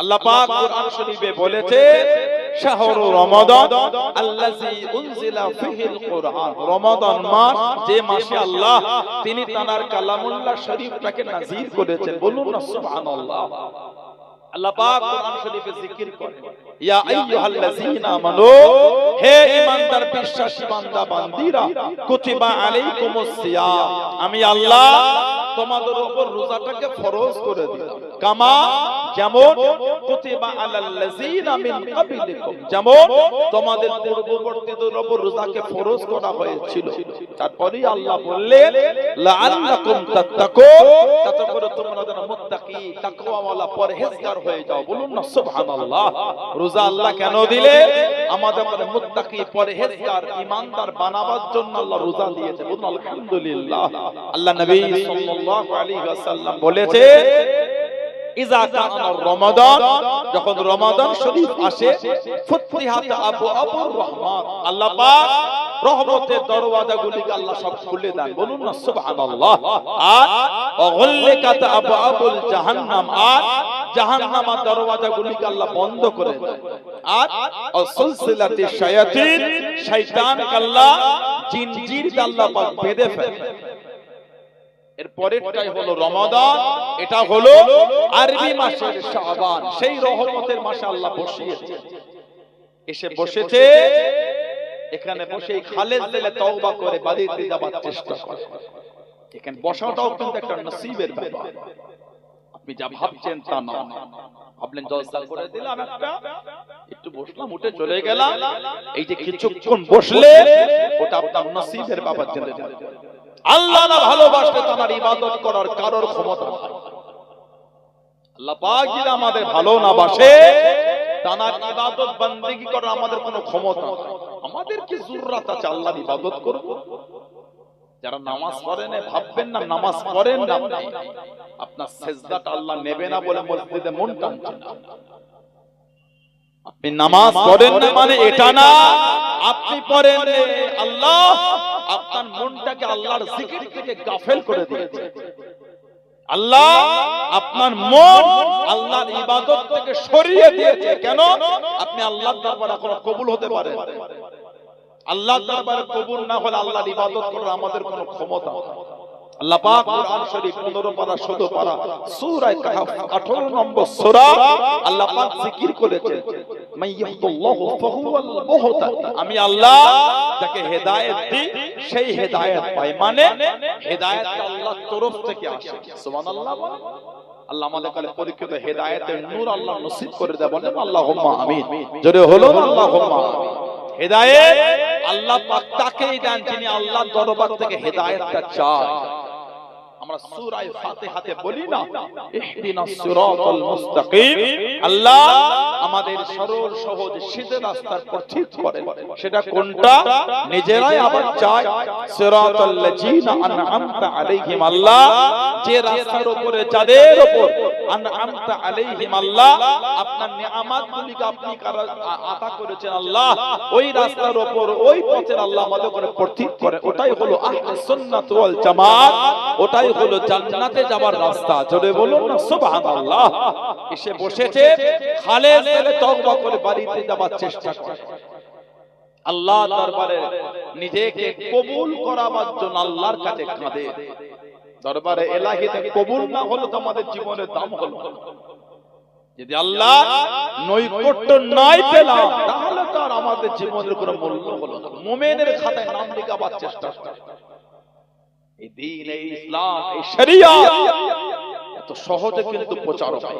আল্লাহ পাক কোরআন শরীফে বলেছে শাহরু রমাদান আল্লাযী উনজিলা ফীহিল কুরআন। রমাদান মাস, যে মাসে আল্লাহ তিনি তার কালামুল্লাহ শরীফটাকে নাযিল করেছেন। বলুন না সুবহানাল্লাহ। আল্লাহ পাক কোরআন শরীফে জিকির করেন, ইয়া আইয়ুহাল্লাযীনা আমানু, হে ঈমানদার বিশ্বাসী বান্দা বান্দীরা, কুতিবা আলাইকুমুস সিয়াম, আমি আল্লাহ তোমাদের উপর রোজাটাকে ফরজ করে দিলাম। কামা, যেমন, কুতিবা আলাল্লাযীনা মিন ক্বাবলিকুম, যেমন তোমাদের পূর্ববর্তীদের উপর রোজাকে ফরজ করা হয়েছিল। তারপরে আল্লাহ বললেন লাআল্লাকুম তাত্তাকুন, যাতে করে তোমরা যেন মুত্তাকি তাকওয়াওয়ালা পরহেজগার হয়ে যাও। বলুন না সুবহানাল্লাহ। রোজা আল্লাহ কেন দিলেন? আমাদের মধ্যে মুত্তাকি পরহেজগার ঈমানদার বানাবার জন্য আল্লাহ রোজা দিয়েছে। বলুন আলহামদুলিল্লাহ। আল্লাহ নবী সাল্লাল্লাহু আলাইহি ওয়াসাল্লাম বলেছে ইজা কানা রমাদান, যখন রমাদান শরীফ আসে, ফুতিহাত আবওয়াবুর রহমান, আল্লাহ পাক রহমতের দরওয়াজাগুলিকে আল্লাহ সব খুলে দেন। বলুন না সুবহানাল্লাহ। আর ওয়াগল্লিকাত আবওয়াবুল জাহান্নাম, আর জাহান্নামের দরওয়াজাগুলিকে আল্লাহ বন্ধ করে দেন। আর সুলসিলাতিশ শায়াতিন, শয়তানকে আল্লাহ জিনজিরকে আল্লাহ পাক বেঁধে ফেলে। এর পরেরটাই হলো রমাদান, এটা হলো আরবি মাসের শাবান। সেই রহমতের মাসে আল্লাহ বসিয়েছে, এসে বসেছে এখানে, বসে খালেজ দিলে তওবা করে বাড়িতে যাবার চেষ্টা করে। এখানে বসাটাও কিন্তু একটা নসিবের ব্যাপার। আপনি যা ভাবছেন তা না। ভাবলেন জলসা করে দিলাম, একটা একটু বসলাম, উঠে চলে গেলাম, এই যে কিছুক্ষণ বসলে ওটা আপনার নসিবের ব্যাপার। জেনে যান আল্লাহ না ভালোবাসলে তার ইবাদত করার কারোর ক্ষমতা নাই। আল্লাহ পাক যদি আমাদের ভালো না বাসে, তার ইবাদত বান্দেগী করার আমাদের কোনো ক্ষমতা নাই। আমাদের কি জরুরত আছে আল্লাহর ইবাদত করব? যারা নামাজ পড়েন ভাববেন না নামাজ পড়েন না, আপনার সিজদাটা আল্লাহ নেবে না বলে মসজিদে মন টানছে না। আপনি নামাজ পড়েন না মানে এটা না আপনি পড়েন আল্লাহ আপনার মনটাকে আল্লাহর জিকির থেকে গাফেল করে দিয়েছে। আল্লাহ আপনার মন আল্লাহর ইবাদত থেকে সরিয়ে দিয়েছে। কেন? আপনি আল্লাহর দরবারে কোনো কবুল হতে পারেন। আল্লাহর দরবারে কবুল না হলে আল্লাহর ইবাদত করার আমাদের কোনো ক্ষমতা নেই। আল্লাহ পাক কোরআন শরীফ 15 পারা 14 পারা সূরা কাহফ 18 নম্বর সূরা আল্লাহ পাক জিকির করেছেন, মাইয়াহুল্লাহু ফাহুয়াল মুহতাদি, আমি আল্লাহ যাকে হেদায়েত দিই সেই হেদায়েত পায়। মানে হেদায়েতটা আল্লাহর তরফ থেকে আসে। সুবহানাল্লাহ। আল্লাহ আমাদের কাছে পরীক্ষিত হেদায়েতের নূর আল্লাহ নসিব করে দেয়। বলেন আল্লাহুম্মা আমিন। জোরে হলো না আল্লাহুম্মা আমিন। হেদায়েত আল্লাহ পাক তাকেই দেন যিনি আল্লাহর দরবার থেকে হেদায়েতটা চায়। আমরা সূরা ফাতিহাতে বলি না ইহদিনাস সিরাতাল মুস্তাকিম, আল্লাহ আমাদের সরল সহজ সিধে রাস্তার পথ ঠিক করেন। সেটা কোনটা? নিজেরাই আবার চায় সিরাতাল লাযিনা আনআমতা আলাইহিম, আল্লাহ যে রাস্তার উপরে যাদের উপর আনআমতা আলাইহিম, আল্লাহ আপনার নিয়ামতগুলিকে আপনি আতা করেছেন, আল্লাহ ওই রাস্তার উপর ওই পথের আল্লাহ আমাদের উপরে পথিক করে। ওটাই হলো আহলে সুন্নাত ওয়াল জামাত, ওটাই হলো জান্নাতে যাবার রাস্তা। জোরে বলুন না সুবহানাল্লাহ। এসে বসেছে খালেজ দিলে তওবা করে বাড়িতে যাবার চেষ্টা করে। আল্লাহ দরবারে নিজেকে কবুল করাবার জন্য আল্লাহর কাছে কাঁদে। দরবারে ইলাহিতে কবুল না হলো তোমাদের জীবনের দাম হলো। যদি আল্লাহ নৈকট্য নাই পেলাম তাহলে তো আর আমাদের জীবনের কোনো মূল্য হলো না। মুমিনের খাতায় নাম লেখাবার চেষ্টা করে। এই দ্বীন, এই ইসলাম, এই শরিয়ত এত সহজে কিন্তু প্রচার হয়।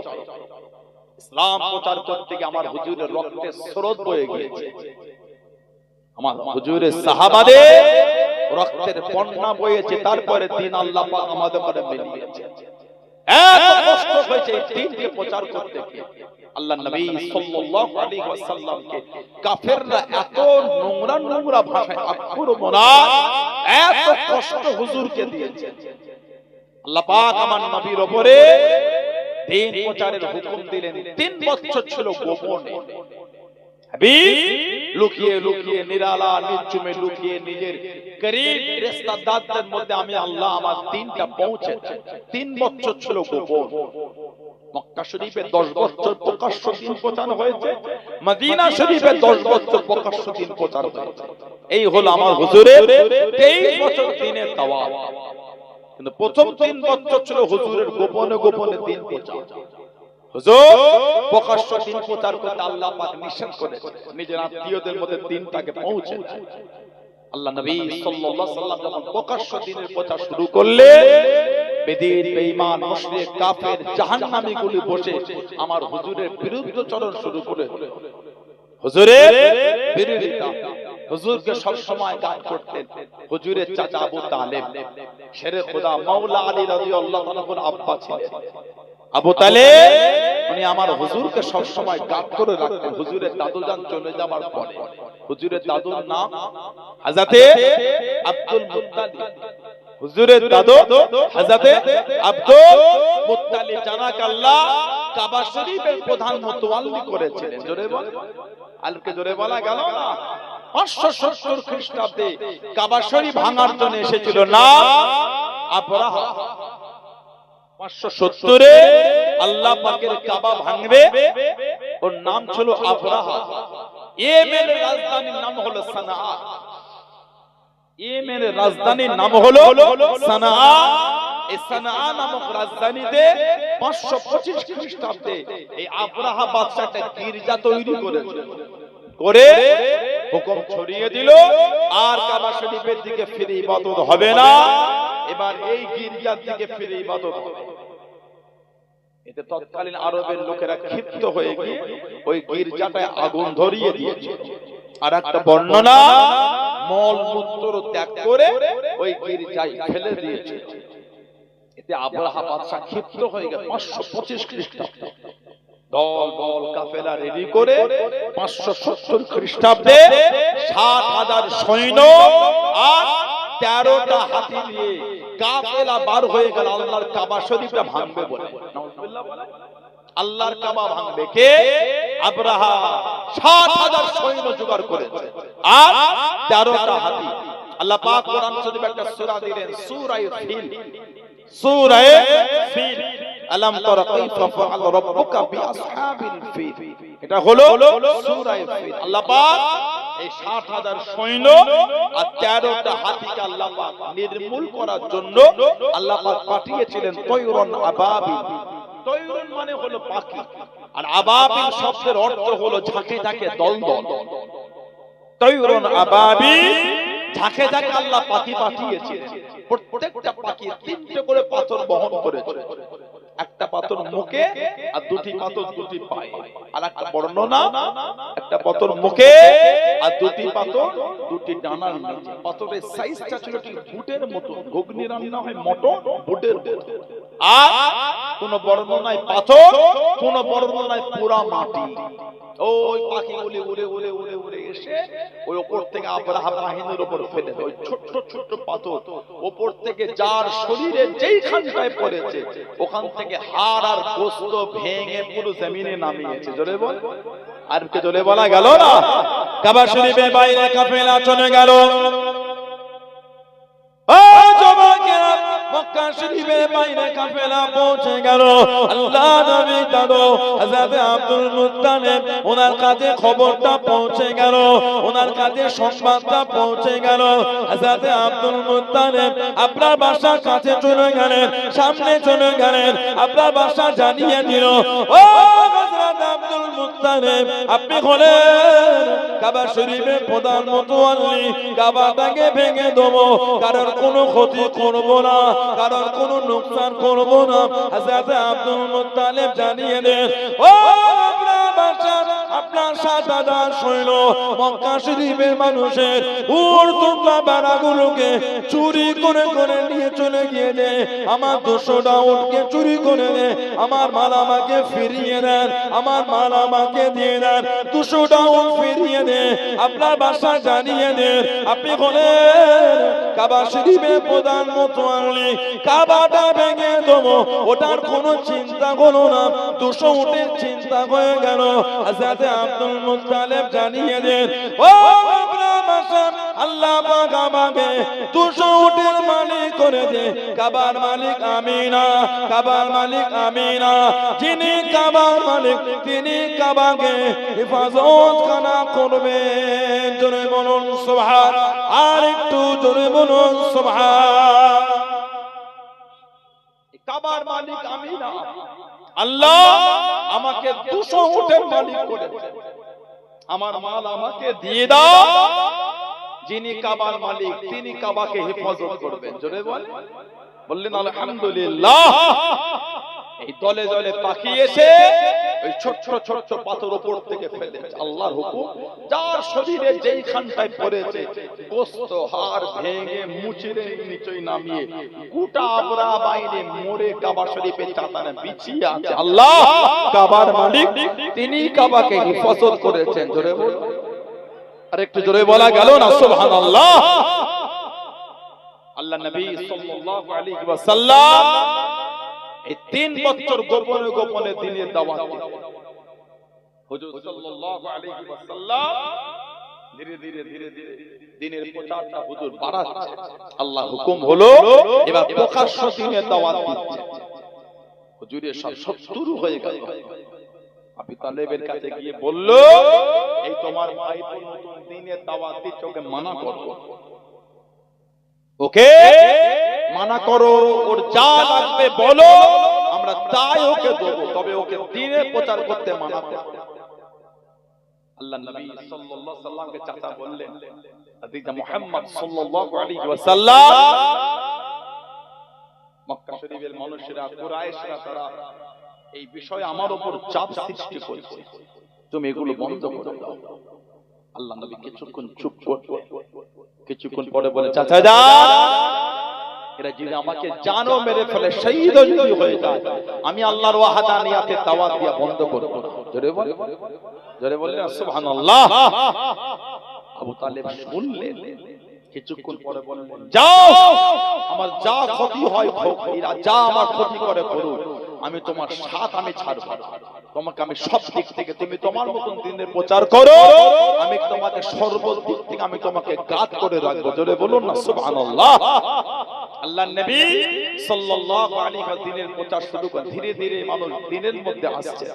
ইসলাম প্রচার করতে গিয়ে আমার হুজুরের রক্তের স্রোত বয়ে গিয়েছে। আমার হুজুরের সাহাবাদের রক্তের বন্যা বয়েছে। তারপরে দ্বীন আল্লাহ পাক আমাদের উপরে মিলিয়েছে। এত কষ্ট হয়েছে এই দ্বীনকে প্রচার করতে গিয়ে। আল্লাহ নবী সাল্লাল্লাহু আলাইহি ওয়াসাল্লামকে কাফেররা এত নোংরা নোংরা ভাষায় আক্রমণ, এত কষ্ট হুজুরকে দিয়েছে। আল্লাহ পাক আমার নবীর উপরে দ্বীন প্রচারের হুকুম দিলেন। 3 বছর ছিল গোপনে, লুকিয়ে লুকিয়ে নিরালা নিচুমে লুকিয়ে নিজের করিব রিশতেদারদের মধ্যে আমি আল্লাহ আমার দ্বীনটা পৌঁছেছে। 3 বছর ছিল গোপন। মক্কা শরীফে 10 বছর প্রকাশ্য দিন প্রচার হয়েছে, মদিনা শরীফে 10 বছর প্রকাশ্য দিন প্রচার হয়েছে। এই হলো আমার হুজুরের 23 বছর দিনের দাওয়াত। কিন্তু প্রথম 3 বছর ছিল হুজুরের গোপনে গোপনে দিন প্রচার। হুজুর প্রকাশ্য দিন প্রচার করতে আল্লাহ পাক নিষেধ করেছে, নিজের আত্মীয়দের মধ্যে দিনটাকে পৌঁছে দেয়। আল্লাহ নবী সাল্লাল্লাহু আলাইহি ওয়াসাল্লাম যখন প্রকাশ্য দিনের প্রচার শুরু করলেন, বেদিন বেঈমান মুশরিক কাফের জাহান্নামীগুলি বসে আমার হুজুরের বিরুদ্ধাচরণ শুরু করে। হুজুরের বিরোধিতা, হুজুরকে সব সময় গান করতেন হুজুরের চাচা আবু তালেব, শেরে খোদা মাওলা আলী রাদিয়াল্লাহু আনহুর আব্বা ছিলেন। আবু তালেব উনি আমার হুজুরকে সব সময় গান করে রাখতেন। হুজুরের দাদুজান চলে যাওয়ার পরে হুজুরের দাদুর নাম হযরতে আব্দুল মুত্তালিব। হুজুরের দাদু হযরতে আব্দুল মুত্তালিব জানাক আল্লাহ কাবা শরীফের প্রধান মুতাওয়াল্লি করেছিলেন। জোরে বল, আলকে জোরে বলা গেল না। 570 খ্রিস্টাব্দে কাবা শরীফ ভাঙার জন্য এসেছিল না আবরাহা। 570 এ আল্লাহ পাকের কাবা ভাঙবে, ওর নাম ছিল আবরাহা। ইয়েমেনের রাজধানীর নাম হলো সানা। ইয়েমেনের রাজধানীর নাম হলো সানা। এই সানা নামক রাজধানীতে 525 খ্রিস্টাব্দে এই আবরাহা বাদশা একটা গির্জা তৈরি করেছে, করে হুকুম ছড়িয়ে দিল আর কাবা শরীফের দিকে ফিরে ইবাদত হবে না, এবার এই গির্জার দিকে ফিরে ইবাদত হবে। এতে তৎকালীন আরবের লোকেরা ক্ষিপ্ত হয়ে গিয়ে ওই গির্জাটায় আগুন ধরিয়ে দিয়েছে। আর একটা বর্ণনা মল মূত্র ত্যাগ করে ওই গির্জায় ফেলে দিয়েছে। এতে আবরাহা বাদশা ক্ষিপ্ত হয়ে গেল। 525 খ্রিস্টাব্দে দল দল কাফেলা রেডি করে 570 খ্রিস্টাব্দে 60,000 সৈন্য আর 13টা হাতি নিয়ে কাফেলা বার হয়ে গেল আল্লাহর কাবা শরীফটা ভাঙবে বলে। নাউজুবিল্লাহ বলে আল্লাহর কাবা ভাঙবে কে? আবরাহা 60,000 সৈন্য জোগাড় করেছে আর 13টা হাতি। আল্লাহ পাক কোরআন শরীফে একটা সূরা দিলেন, সূরা ফিল। সূরা ফিল, আলাম তারা কাইফা ফাআল রাব্বুকা বিআসহাবিল ফিল। এটা হলো সূরা ফিল। আল্লাহ পাক এই 60,000 সৈন্য আর 13টা হাতিকে আল্লাহ পাক নির্মূল করার জন্য আল্লাহ পাক পাঠিয়েছিলেন তয়রন আবাবিল। তয়রন মানে হলো পাখি, আর আবাবিল শব্দের অর্থ হলো ঝাঁকে ঝাঁকে দলদল। তয়রন আবাবিল, ঝাঁকে ঝাঁকে আল্লাহ পাখি পাঠিয়েছিলেন। প্রত্যেকটা পাখি 3টে করে পাথর বহন করেছে, একটা পাথর মুখে আর 2টি পাথর 2টি পায়ে। আর একটা বর্ণনা একটা পাথর মুখে আর 2টি পাথর 2টি ডানার নিচে। পাথরের সাইজটা ছিল ঠিক বুটের মতো, ঘুগনি রান্না হয় মটর বুটের মতো। আর কোন বর্ণনায় পাথর, কোন বর্ণনায় পুরা মাটি। ওই পাখিগুলি উড়ে উড়ে উড়ে উড়ে এসে ওই উপর থেকে আবরাহা বাহিনীর উপর ফেলে দেয়। ওই ছোট্ট ছোট্ট পাথর উপর থেকে যার শরীরে যেইখানটায় পড়েছে ওখান থেকে হাড় আর গোশত ভেঙে পুরো জমিনে নামিয়েছে। জোরে বল, আর কে জোরে বলা গেল না। কাবা শরীফের বাইরে কাফেলা চলে গেল। মক্কা শরীফের বাইরে কাফেলা পৌঁছে গেল। আল্লাহ নবী দাদু হযরত আব্দুল মুত্তালিব ওনার কাছে খবরটা পৌঁছে গেল, ওনার কাছে সংবাদটা পৌঁছে গেল। হযরত আব্দুল মুত্তালিব আপনার বাসার কাছে চলে গেলেন, সামনে চলে গেলেন, আপনার বাসা জানিয়ে দিল, ও হযরত আব্দুল মুত্তালিব আপনি হলেন কাবা শরীফের প্রধান মুতাওয়াল্লি। কাবাটাকে ভেঙে দেবো, কারণ কোনো ক্ষতি করব না, কারণ কোনো নুকসান করব না। হযরত আব্দুল মুত্তালিব জানিয়ে দেন, ও আপনার বাসা আপনার 60,000 সৈন্য মক্কা শরীফের মানুষের উট তোমরা বেড়াগুলোকে চুরি করে করে নিয়ে চলে গিয়ে দে। আমার 200টা উটকে চুরি করে দে, আমার মাল আমাকে ফিরিয়ে দেন, আমার মাল আমাকে দিয়ে দেন, 200টা উট ফিরিয়ে দে। আপনার বাসা জানিয়ে দেন আপনি হলেন কাবা শরীফের প্রধান মুতাওয়াল্লি। কাবাটা ভেঙে দেবো ওটার কোনো চিন্তা করো না। 200 উটের চিন্তা হয়ে গেল। হযরত আব্দুল মুত্তালিব জানিয়ে দেন, ও আপনার বাসা আল্লাহ পাক আমাকে 200 উটের মালিক করে দে। কাবার মালিক আমি না, কাবার মালিক আমি না, যিনি কাবার মালিক তিনি কাবাকে হেফাজত খানা করবেন। জোরে বলুন সুবহান, আর একটু জোরে বলুন সুবহান। কাবার মালিক আমি না, আল্লাহ আমাকে 200 উটের মালিক করে দে। আমার মাল আমাকে দিয়ে দাও, যিনি কাবার মালিক তিনি কাবাকে হেফাজত করবেন। জোরে বললেন আলহামদুলিল্লাহ। এই দলে দলে পাখি এসে ওই ছোট ছোট পাথর উপর থেকে ফেলেছে, আল্লাহর হুকুম। যার শরীরে যেইখানটায় পড়েছে গোশত হাড় ভেঙে মুচড়ে নিচে নামিয়ে গোটা আবরা বাইরে মোড়ে কাবা শরীফের চাতানে বিছিয়ে আছে। আল্লাহ কাবার মালিক তিনি কাবাকে হেফাজত করেছেন। জোরে বল, আর একটু জোরে বলা গেল না সুবহানাল্লাহ। আল্লাহ নবী সাল্লাল্লাহু আলাইহি ওয়াসাল্লাম এই 3 বছর গোপনে গোপনে দ্বীনের দাওয়াত দিলেন। হুজুর সাল্লাল্লাহু আলাইহি ওয়াসাল্লাম ধীরে ধীরে দ্বীনের প্রচারটা হুজুর বাড়াচ্ছে। আল্লাহ হুকুম হলো এবার প্রকাশ্য দ্বীনের দাওয়াত দিচ্ছে। হুজুরের সব শত্রু হয়ে গেল। আবু তালেবের কাছে গিয়ে বলল, এই তোমার ভাই তো নতুন দ্বীনের দাওয়াত দিচ্ছে, ওকে মানা করো, ওকে মানা করো, ওর যা লাগবে বলো, আমরা তাই ওকে দেব, তবে ওকে দ্বীনে প্রচার করতে মানা করো। আল্লাহ নবী সাল্লাল্লাহু আলাইহি ওয়াসাল্লামকে চাচা বললেন, আদিজা মুহাম্মদ সাল্লাল্লাহু আলাইহি ওয়াসাল্লাম, মক্কা শরীফের মানুষেরা কুরাইশরা তারা এই বিষয়ে আমার উপর চাপ সৃষ্টি করেছে, তুমি এগুলো বন্ধ করে দাও। আল্লাহ নবী কিছুক্ষণ চুপ করলেন, কিছুক্ষণ পরে বলে, চাচা যান, এরা যদি আমাকে জানো মেরে ফেলে শহীদ যদি হয়ে যায়, আমি আল্লাহর ওয়াহদানিয়াতে দাওয়াত দিয়া বন্ধ করব না। জোরে বললেন সুবহানাল্লাহ। আবু তালেব শুনলেন, কিছুক্ষণ পরে বললেন, যাও, আমার যা ক্ষতি হয় হোক, এরা যা আমার ক্ষতি করে করুক, আমি তোমার সাথ আমি ছাড়ব না, তোমাকে আমি সব দিক থেকে, তুমি তোমার মতন দ্বীনের প্রচার করো, আমি তোমাকে সর্বদিক থেকে আমি তোমাকে গাদ করে রাখবো। জোরে বলুন না সুবহানাল্লাহ। আল্লাহর নবী সাল্লাল্লাহু আলাইহি ওয়াসাল্লাম দ্বীনের প্রচার শুরু করেন। ধীরে ধীরে মানুষ দ্বীনের মধ্যে আসছে।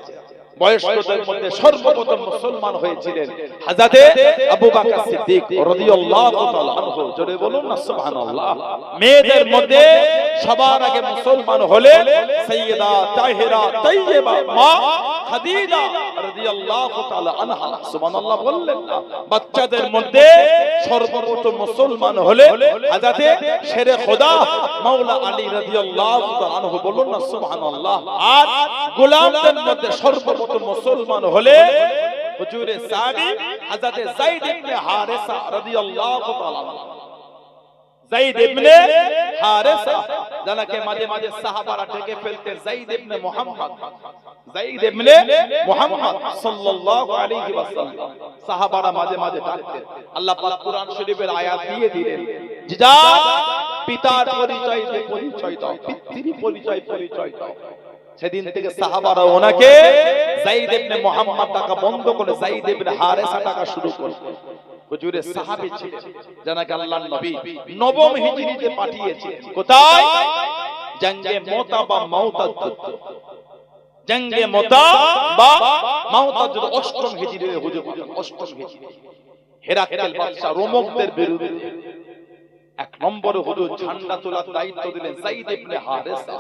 বয়স্কদের মধ্যে সর্বপ্রথম মুসলমান হয়েছিলেন হযরতে আবু বকর সিদ্দিক রাদিয়াল্লাহু তাআলা আনহু। জোরে বলুন না সুবহানাল্লাহ। মেয়েদের মধ্যে সবার আগে মুসলমান হলেন সাইয়্যিদা তাহিরা তাইয়্যিবা মা খাদিজা রাদিয়াল্লাহু তাআলা আনহা। সুবহানাল্লাহ বললেন না। বাচ্চাদের মধ্যে সর্বপ্রথম মুসলমান হলেন হযরতে শেরে খোদা মাওলা আলী রাদিয়াল্লাহু তাআলা আনহু। বলুন না সুবহানাল্লাহ। আর গোলামদের মধ্যে সর্বপ্রথম মুসলমান হলেন হুজুরে সাহাবী হযরতে যায়েদ ইবনে হারেসা রাদিয়াল্লাহু তাআলা। যায়েদ ইবনে হারেসা, যাকে মাঝে মাঝে সাহাবারা ডেকে ফেলতেন যায়েদ ইবনে মুহাম্মদ, যায়েদ ইবনে মুহাম্মদ সাল্লাল্লাহু আলাইহি ওয়াসাল্লাম, সাহাবারা মাঝে মাঝে ডাকতেন। আল্লাহ পাক কুরআন শরীফের আয়াত দিয়ে দিলেন, যা পিতার পরিচয় দিয়ে পরিচয় দাও, পিতৃ পরিচয় দাও। সেদিন থেকে সাহাবারা ওনাকে যায়েদ ইবনে মুহাম্মদ ডাকা বন্ধ করে যায়েদ ইবনে হারেসা ডাকা শুরু করলেন। হুজুরে সাহাবী ছিলেন, যাকে আল্লাহর নবী নবম হিজরিতে পাঠিয়েছিলেন। কোথায়? জঙ্গে মুতা বা মাউতার যুদ্ধ। জঙ্গে মুতা বা মাউতার যুদ্ধ অষ্টম হিজরিতে হুজুর, অষ্টম হিজরি। হেরাকেল বাদশা রোমকদের বিরুদ্ধে এক নম্বরে হুজুর ঝান্ডা তোলার দায়িত্ব দিলেন যায়েদ ইবনে হারেসা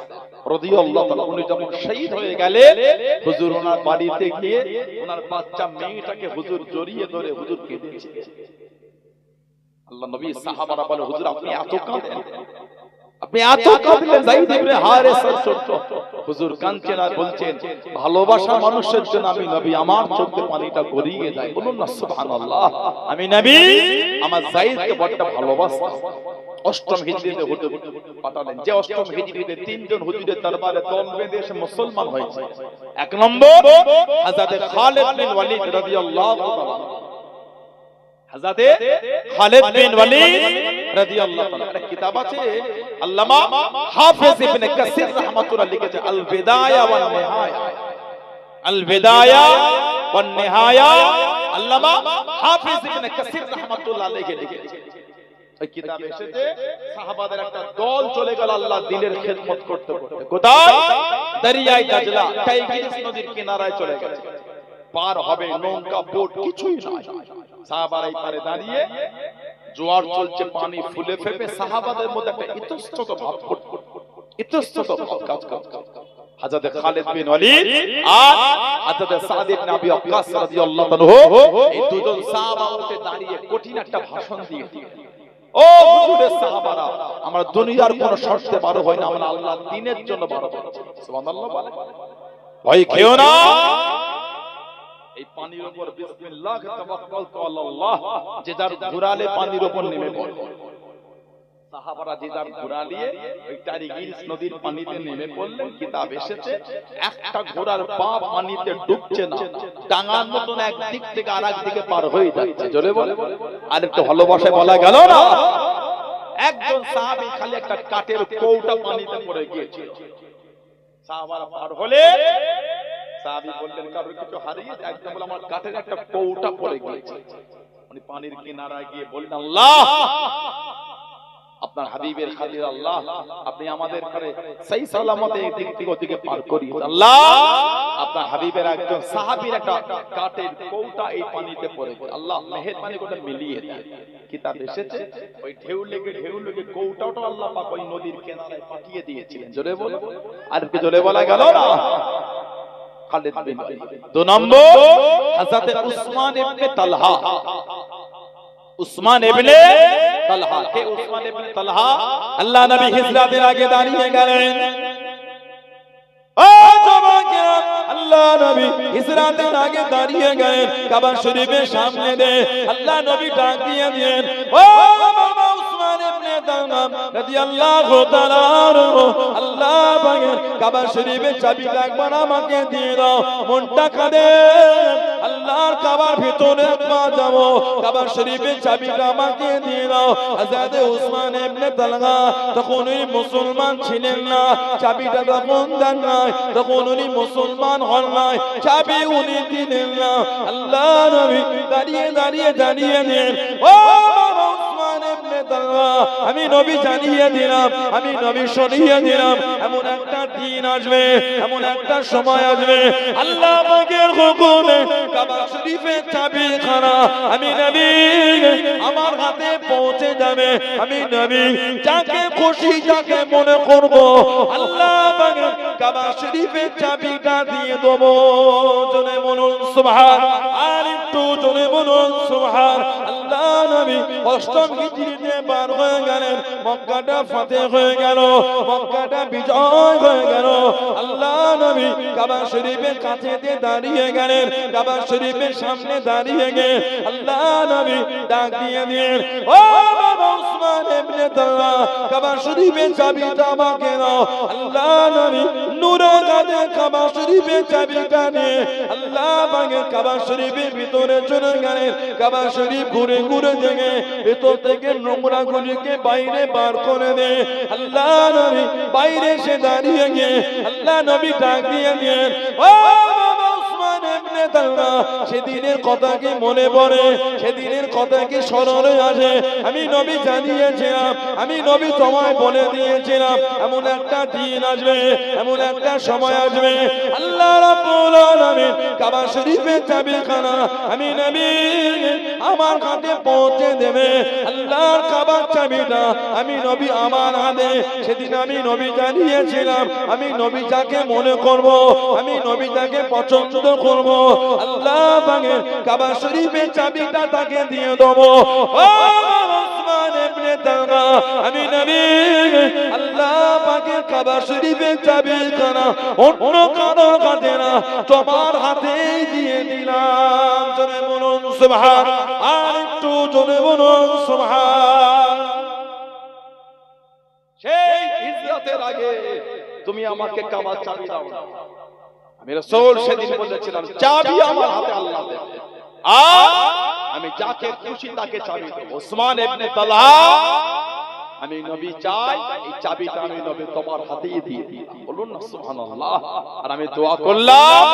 রাদিয়াল্লাহু তাআলা। উনি যখন শহীদ হয়ে গেলেন, হুজুর ওনার বাড়িতে গিয়ে ওনার বাচ্চা মেয়েটাকে হুজুর জড়িয়ে ধরে হুজুর কেঁদেছিলেন। আল্লাহ নবী সাহাবারা বলে, হুজুর আপনি এত কাঁদেন, আপনি এত কাঁদলেন যায়েদ ইবনে হারেসার জন্য? হুজুর কাঁদছেন আর বলছেন, ভালোবাসা মানুষের জন্য আমি নবী, আমার চোখে পানিটা গড়িয়ে যায়। বলুন না সুবহানাল্লাহ। আমি নবী আমার যায়েদকে বড় ভালোবাসতাম। অষ্টম হিজরিতে হুজুর পাঠালেন, যে অষ্টম হিজরিতে তিনজন হুজুরের দরবারে দল বেঁধে এসে মুসলমান হয়েছে। এক নম্বর হযরত খালিদ বিন ওয়ালিদ রাদিয়াল্লাহু তাআলা, হযরত খালিদ বিন ওয়ালিদ রাদিয়াল্লাহু তাআলা। একটা কিতাব আছে আল্লামা হাফেজ ইবনে কাসির রাহমাতুল্লাহ লিখেছে, আল বিদায়া ওয়ান নিহায়া। আল বিদায়া ওয়ান নিহায়া আল্লামা হাফেজ ইবনে কাসির রাহমাতুল্লাহ লিখেছে। ওই কিতাবে এসেছে সাহাবাদের একটা দল চলে গেল আল্লাহর দ্বীনের খেদমত করতে করতে। কোথায়? দরিয়ায়ে দাজলা, টাইগ্রিস নদীর কিনারায় চলে গেছে। পার হবে, নৌকা বোট কিছুই নাই। সাহাবারা এই পারে দাঁড়িয়ে, জোয়ার চলছে, পানি ফুলে ফেপে, সাহাবাদের মধ্যে একটা ইতস্তত ভাব করতে, ইতস্তত ভাব কাজ করতে। হযরত খালিদ বিন ওয়ালিদ আর হযরত সাদ ইবনে আবি ওয়াক্কাস রাদিয়াল্লাহু আনহু এই দুজন সাহাবা উঠে দাঁড়িয়ে কঠিন একটা ভাষণ দিয়ে দিলেন। ও হুজুরের সাহাবারা, আমরা দুনিয়ার কোন শর্তে বার হই না, আমরা আল্লাহর দ্বীনের জন্য বার হচ্ছি। সুবহানাল্লাহ বলে, ভয় খেও না। এই পানির উপর বিসমিল্লাহ তাওয়াক্কালতু আলাল্লাহ, যে যার ঘোড়ালে পানির উপর নেমে পড়ে। সাহাবারা যে যার ঘোড়া নিয়ে ওই টাইগ্রিস নদীর পানিতে নেমে পড়লেন। কিতাব এসেছে একটা ঘোড়ার পা পানিতে ডুবছে না, টাঙার মতন একদিক থেকে আরেক দিকে পার হয়ে যাচ্ছে। জোরে বলে, আর একটু ভালোবাসায় বলা গেল না। একজন সাহাবী খালি একটা কাঠের কৌটা পানিতে পড়ে গিয়েছিল। সাহাবারা পার হলে সাহাবী বললেন, কারো কিছু হারিয়েছে? একদম বলে, আমার কাঠের একটা কৌটা পড়ে গিয়েছে। উনি পানির কিনারায় গিয়ে বললেন, আল্লাহ, আপনার হাবিবের খালিল আল্লাহ, আপনি আমাদের করে সহি সালামতে এদিক থেকে ওদিকে পার করিয়ে দেন। আল্লাহ, আপনার হাবিবের একজন সাহাবীর একটা কাঠের কৌটা এই পানিতে পড়ে গেছে, আল্লাহ মেহেরবানি করে মিলিয়ে দেন। কিতাব এসেছে ওই ঢেউ লেগে কৌটাটা আল্লাহ পাক ওই নদীর কিনারায় পাঠিয়ে দিয়েছিলেন। জোরে বলে, আর কি জোরে বলা গেল না। খালিদ বিন ওয়ালিদ। 2 নম্বর হযরত উসমান ইবনে তালহা। উসমান ইবনে তালহা কে? উসমান ইবনে তালহা আল্লাহ নবী হিজরতের আগে দাঁড়িয়ে গেলেন। ও জওয়ানেরা, আল্লাহ নবী হিজরতের আগে দাঁড়িয়ে গেলেন কাবা শরীফের সামনে দে। আল্লাহ নবী ডাক দিয়ে দিলেন, ও বাবা উসমান ইবনে তালহা রাদিয়াল্লাহু তাআলা আনহু, আল্লাহ পাকের কাবা শরীফের চাবিটা একবার আমাকে দিয়ে দাও। মনটা কাঁদে, আল্লাহর কাবার ভিতরে পা যাব, কাবা শরীফের চাবিটা আমাকে দিয়ে দাও। হযরত উসমান ইবনে তালহা তখন উনি মুসলমান ছিলেন না, চাবিটা তখন দেন নাই, তখন উনি মুসলমান হন নাই, চাবি উনি দিলেন না। আল্লাহ নবী দাঁড়িয়ে দেন, ও উসমান ইবনে তালহা, আমি নবী জানিয়ে দিলাম, আমি নবী শুনিয়ে দিলাম, এমন একটা দিন আসবে, এমন একটা সময় আসবে, আল্লাহ পাকের হুকুমে কাবা শরীফের চাবিখানা আমি নবী আমার হাতে পৌঁছে যাবে। আমি নবী যাকে খুশি যাকে মনে করব, আল্লাহ পাকের কাবা শরীফের চাবিটা দিয়ে দেব। জোরে বলুন সুবহান, আর একটু জোরে বলুন সুবহান। আল্লাহ নবী অষ্টম হিজরিতে বার হয়ে গেলেন, মক্কাটা ফাতেহ হয়ে গেল, মক্কাটা বিজয় হয়ে গেল। আল্লাহ নবী কাবা শরীফের কাছে দিয়ে দাঁড়িয়ে গেলেন, কাবা শরীফের সামনে দাঁড়িয়ে গিয়ে আল্লাহ নবী ডাক দিয়ে দিলেন, ও বাবা উসমান ইবনে তালহা, কাবা শরীফের চাবিটা আমাকে দাও। আল্লাহ নবী নূরের কাঁধে কাবা শরীফের চাবিটা নিয়ে আল্লাহ পাকের কাবা শরীফের ভিতরে চলে গেলেন। কাবা শরীফ ঘুরে দেখে ভিতর থেকে নোংরা গুলিকে বাইরে বার করে দে। আল্লাহ নবী বাইরে এসে দাঁড়িয়ে গিয়ে আল্লাহ নবী ডাক দিয়ে দিলেন, ও বাবা উসমান ইবনে তালহা, সেদিনের কথা কি মনে পড়ে? সেদিনের কথা কি স্মরণে আসে? আমি নবী জানিয়েছিলাম, আমি নবী তোমায় বলে দিয়েছিলাম, এমন একটা দিন আসবে, এমন একটা সময় আসবে, আল্লাহ রাব্বুল আলামিন কাবা শরীফের চাবিখানা আমি নবী আমার হাতে পৌঁছে দেবে। আল্লাহর কাবার চাবিটা আমি নবী আমার হাতে। সেদিন আমি নবী জানিয়েছিলাম, আমি নবী যাকে মনে করব, আমি নবী যাকে পছন্দ করব, আল্লাহ পাকের কাবা শরীফের চাবিটা তাকে দিয়ে দেবো। ও উসমান ইবনে তালহা, আমি নবী আল্লাহ পাকের কাবা শরীফের চাবিখানা অন্য কারো হাতে না, তোমার হাতেই দিয়ে দিলাম। জোরে বলুন সুবহান, আর একটু জোরে বলুন সুবহান। সেই হিজরতের আগে তুমি আমাকে কাবার চাবি দাও। আমি রাসূল সেদিন বলেছিলাম, চাবি আমার হাতে আল্লাহ দেবে, আর আমি যাকে খুশি তাকে চাবি দেব। উসমান ইবনে তালহা, আমি নবী চাই এই চাবিটা আমি নবী তোমার হাতেই দিয়ে দিই। বলুন না সুবহানাল্লাহ। আর আমি দোয়া করলাম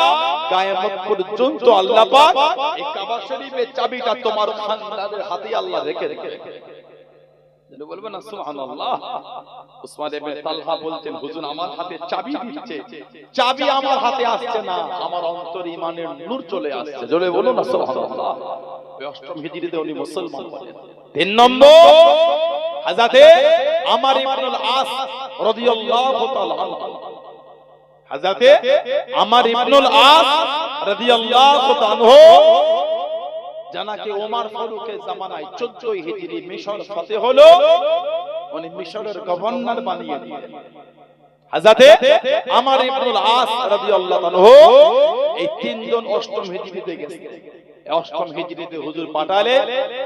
কিয়ামত পর্যন্ত আল্লাহ পাক এই কাবা শরীফের চাবিটা তোমার খানদানের হাতেই আল্লাহ রেখে বলবেন না সুবহানাল্লাহ। উসমান ইবনে তালহা বলতেন, হুজুর আমার হাতে চাবি দিচ্ছে, চাবি আমার হাতে আসছে না, আমার অন্তরে ঈমানের নূর চলে আসছে। জোরে বলুন না সুবহানাল্লাহ। ওই 8ম হিজরিতে উনি মুসলমান হলেন। 3 নম্বর হযরতে আমর ইবনুল আস রাদিয়াল্লাহু তাআলা আনহু। হযরতে আমর ইবনুল আস রাদিয়াল্লাহু তাআলা আনহু জানাকে ওমর ফারুকের জামানায় 14 হিজরি মিশর ফতেহ হলো, উনি মিশরের গভর্নর বানিয়ে দিলেন। হযরতে আমর ইবনুল আস রাদিয়াল্লাহু আনহু এই 3 জন 8ম হিজরিতে গেছেন। 8ম হিজরিতে হুজুর পাঠালেন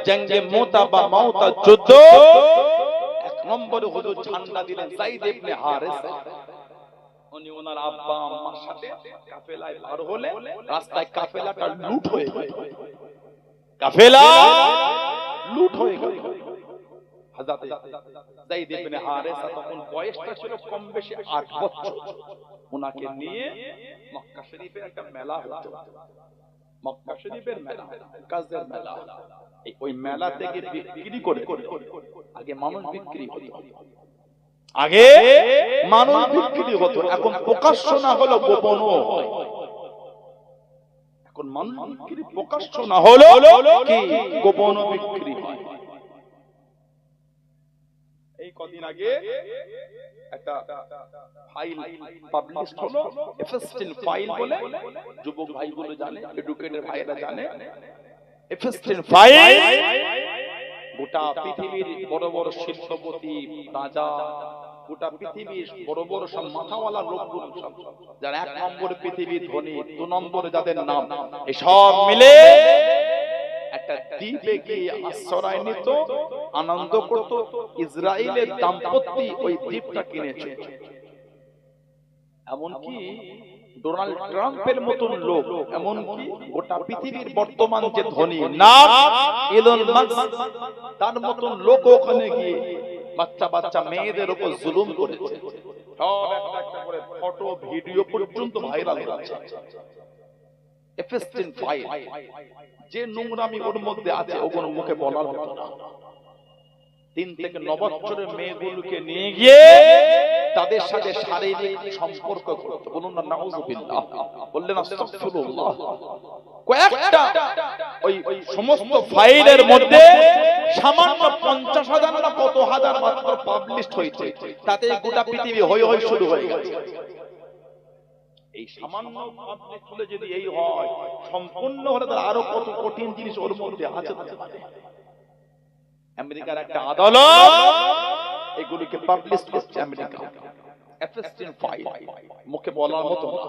জঙ্গে মুতা বা মাউতা যুদ্ধ। 1 নম্বরে হুজুর ঝান্ডা দিলেন যায়েদ ইবনে হারেসা। উনি ওনার আব্বা আম্মার সাথে কাফেলায় বার হলেন, রাস্তায় কাফেলাটা লুট হয়ে গেল। কাফেলা লুট হয়ে গেল। হযরত যায়েদ ইবনে হারেসা তখন বয়সটা ছিল কম বেশি 8 বছর। ওনাকে নিয়ে মক্কা শরীফে একটা মেলা হতো, মক্কা শরীফের মেলা, কাজের মেলা। ওই মেলা থেকে বিক্রি করে, আগে মানুষ বিক্রি হতো, আগে মানুষ বিক্রি হতো, এখন প্রকাশ্য না হলো গোপনও হয়। এখন মানুষ বিক্রি প্রকাশ্য না হলো কি গোপনও বিক্রি হয়। এই কদিন আগে একটা ফাইল পাবলিশ হলো, এফএস10 ফাইল বলে, যুবক ভাইগুলো জানে, এডুকেটেড ভাইরা জানে। এফএস10 ফাইল গোটা পৃথিবীর বড় বড় শিল্পপতি, রাজা, গোটা পৃথিবীর বড় বড় সব মাথাওয়ালা লোকগুলো, সব যারা 1 নম্বরে পৃথিবীর ধনী, 2 নম্বরে যাদের নাম, এই সব মিলে একটা দ্বীপে গিয়ে আশ্রয় নিত, আনন্দ করত। ইসরায়েলের দাম্পত্য ওই দ্বীপটা কিনেছে। এমনকি ডোনাল্ড ট্রাম্পের মতন লোক, এমনকি গোটা পৃথিবীর বর্তমান যে ধনী নাম ইলন মাস্ক, তার মতন লোক ওখানে গিয়ে বাচ্চা বাচ্চা মেয়েদের উপর জুলুম করেছে। সব একটা একটা করে ফটো ভিডিও পর্যন্ত ভাইরাল হচ্ছে। এফএস10 ফাইল যে নোংরামি ওর মধ্যে আছে ওগুলো মুখে বলার মতো না। 3 থেকে 9 বছরের মেয়েগুলোকে নিয়ে গিয়ে তাদের সাথে শারীরিক সম্পর্ক করতে, বলুন না নাউযুবিল্লাহ, বললেন আস্তাগফিরুল্লাহ। কয়েকটা ওই সমস্ত ফাইলের মধ্যে সামান্য 50,000 না কত হাজার মাত্র পাবলিশড হয়েছে, তাতে গোটা পৃথিবী হই হই শুরু হয়ে গেছে। এই সামান্য পাবলিশ হলে যদি এই হয়, সম্পূর্ণ হলে তার আরো কত কঠিন জিনিস ওর মধ্যে আছে। আমেরিকার একটা আদালত এগুলিকে পাবলিশ করছে, আমেরিকা এফএস10 ফাইল, মুখে বলার মতো না।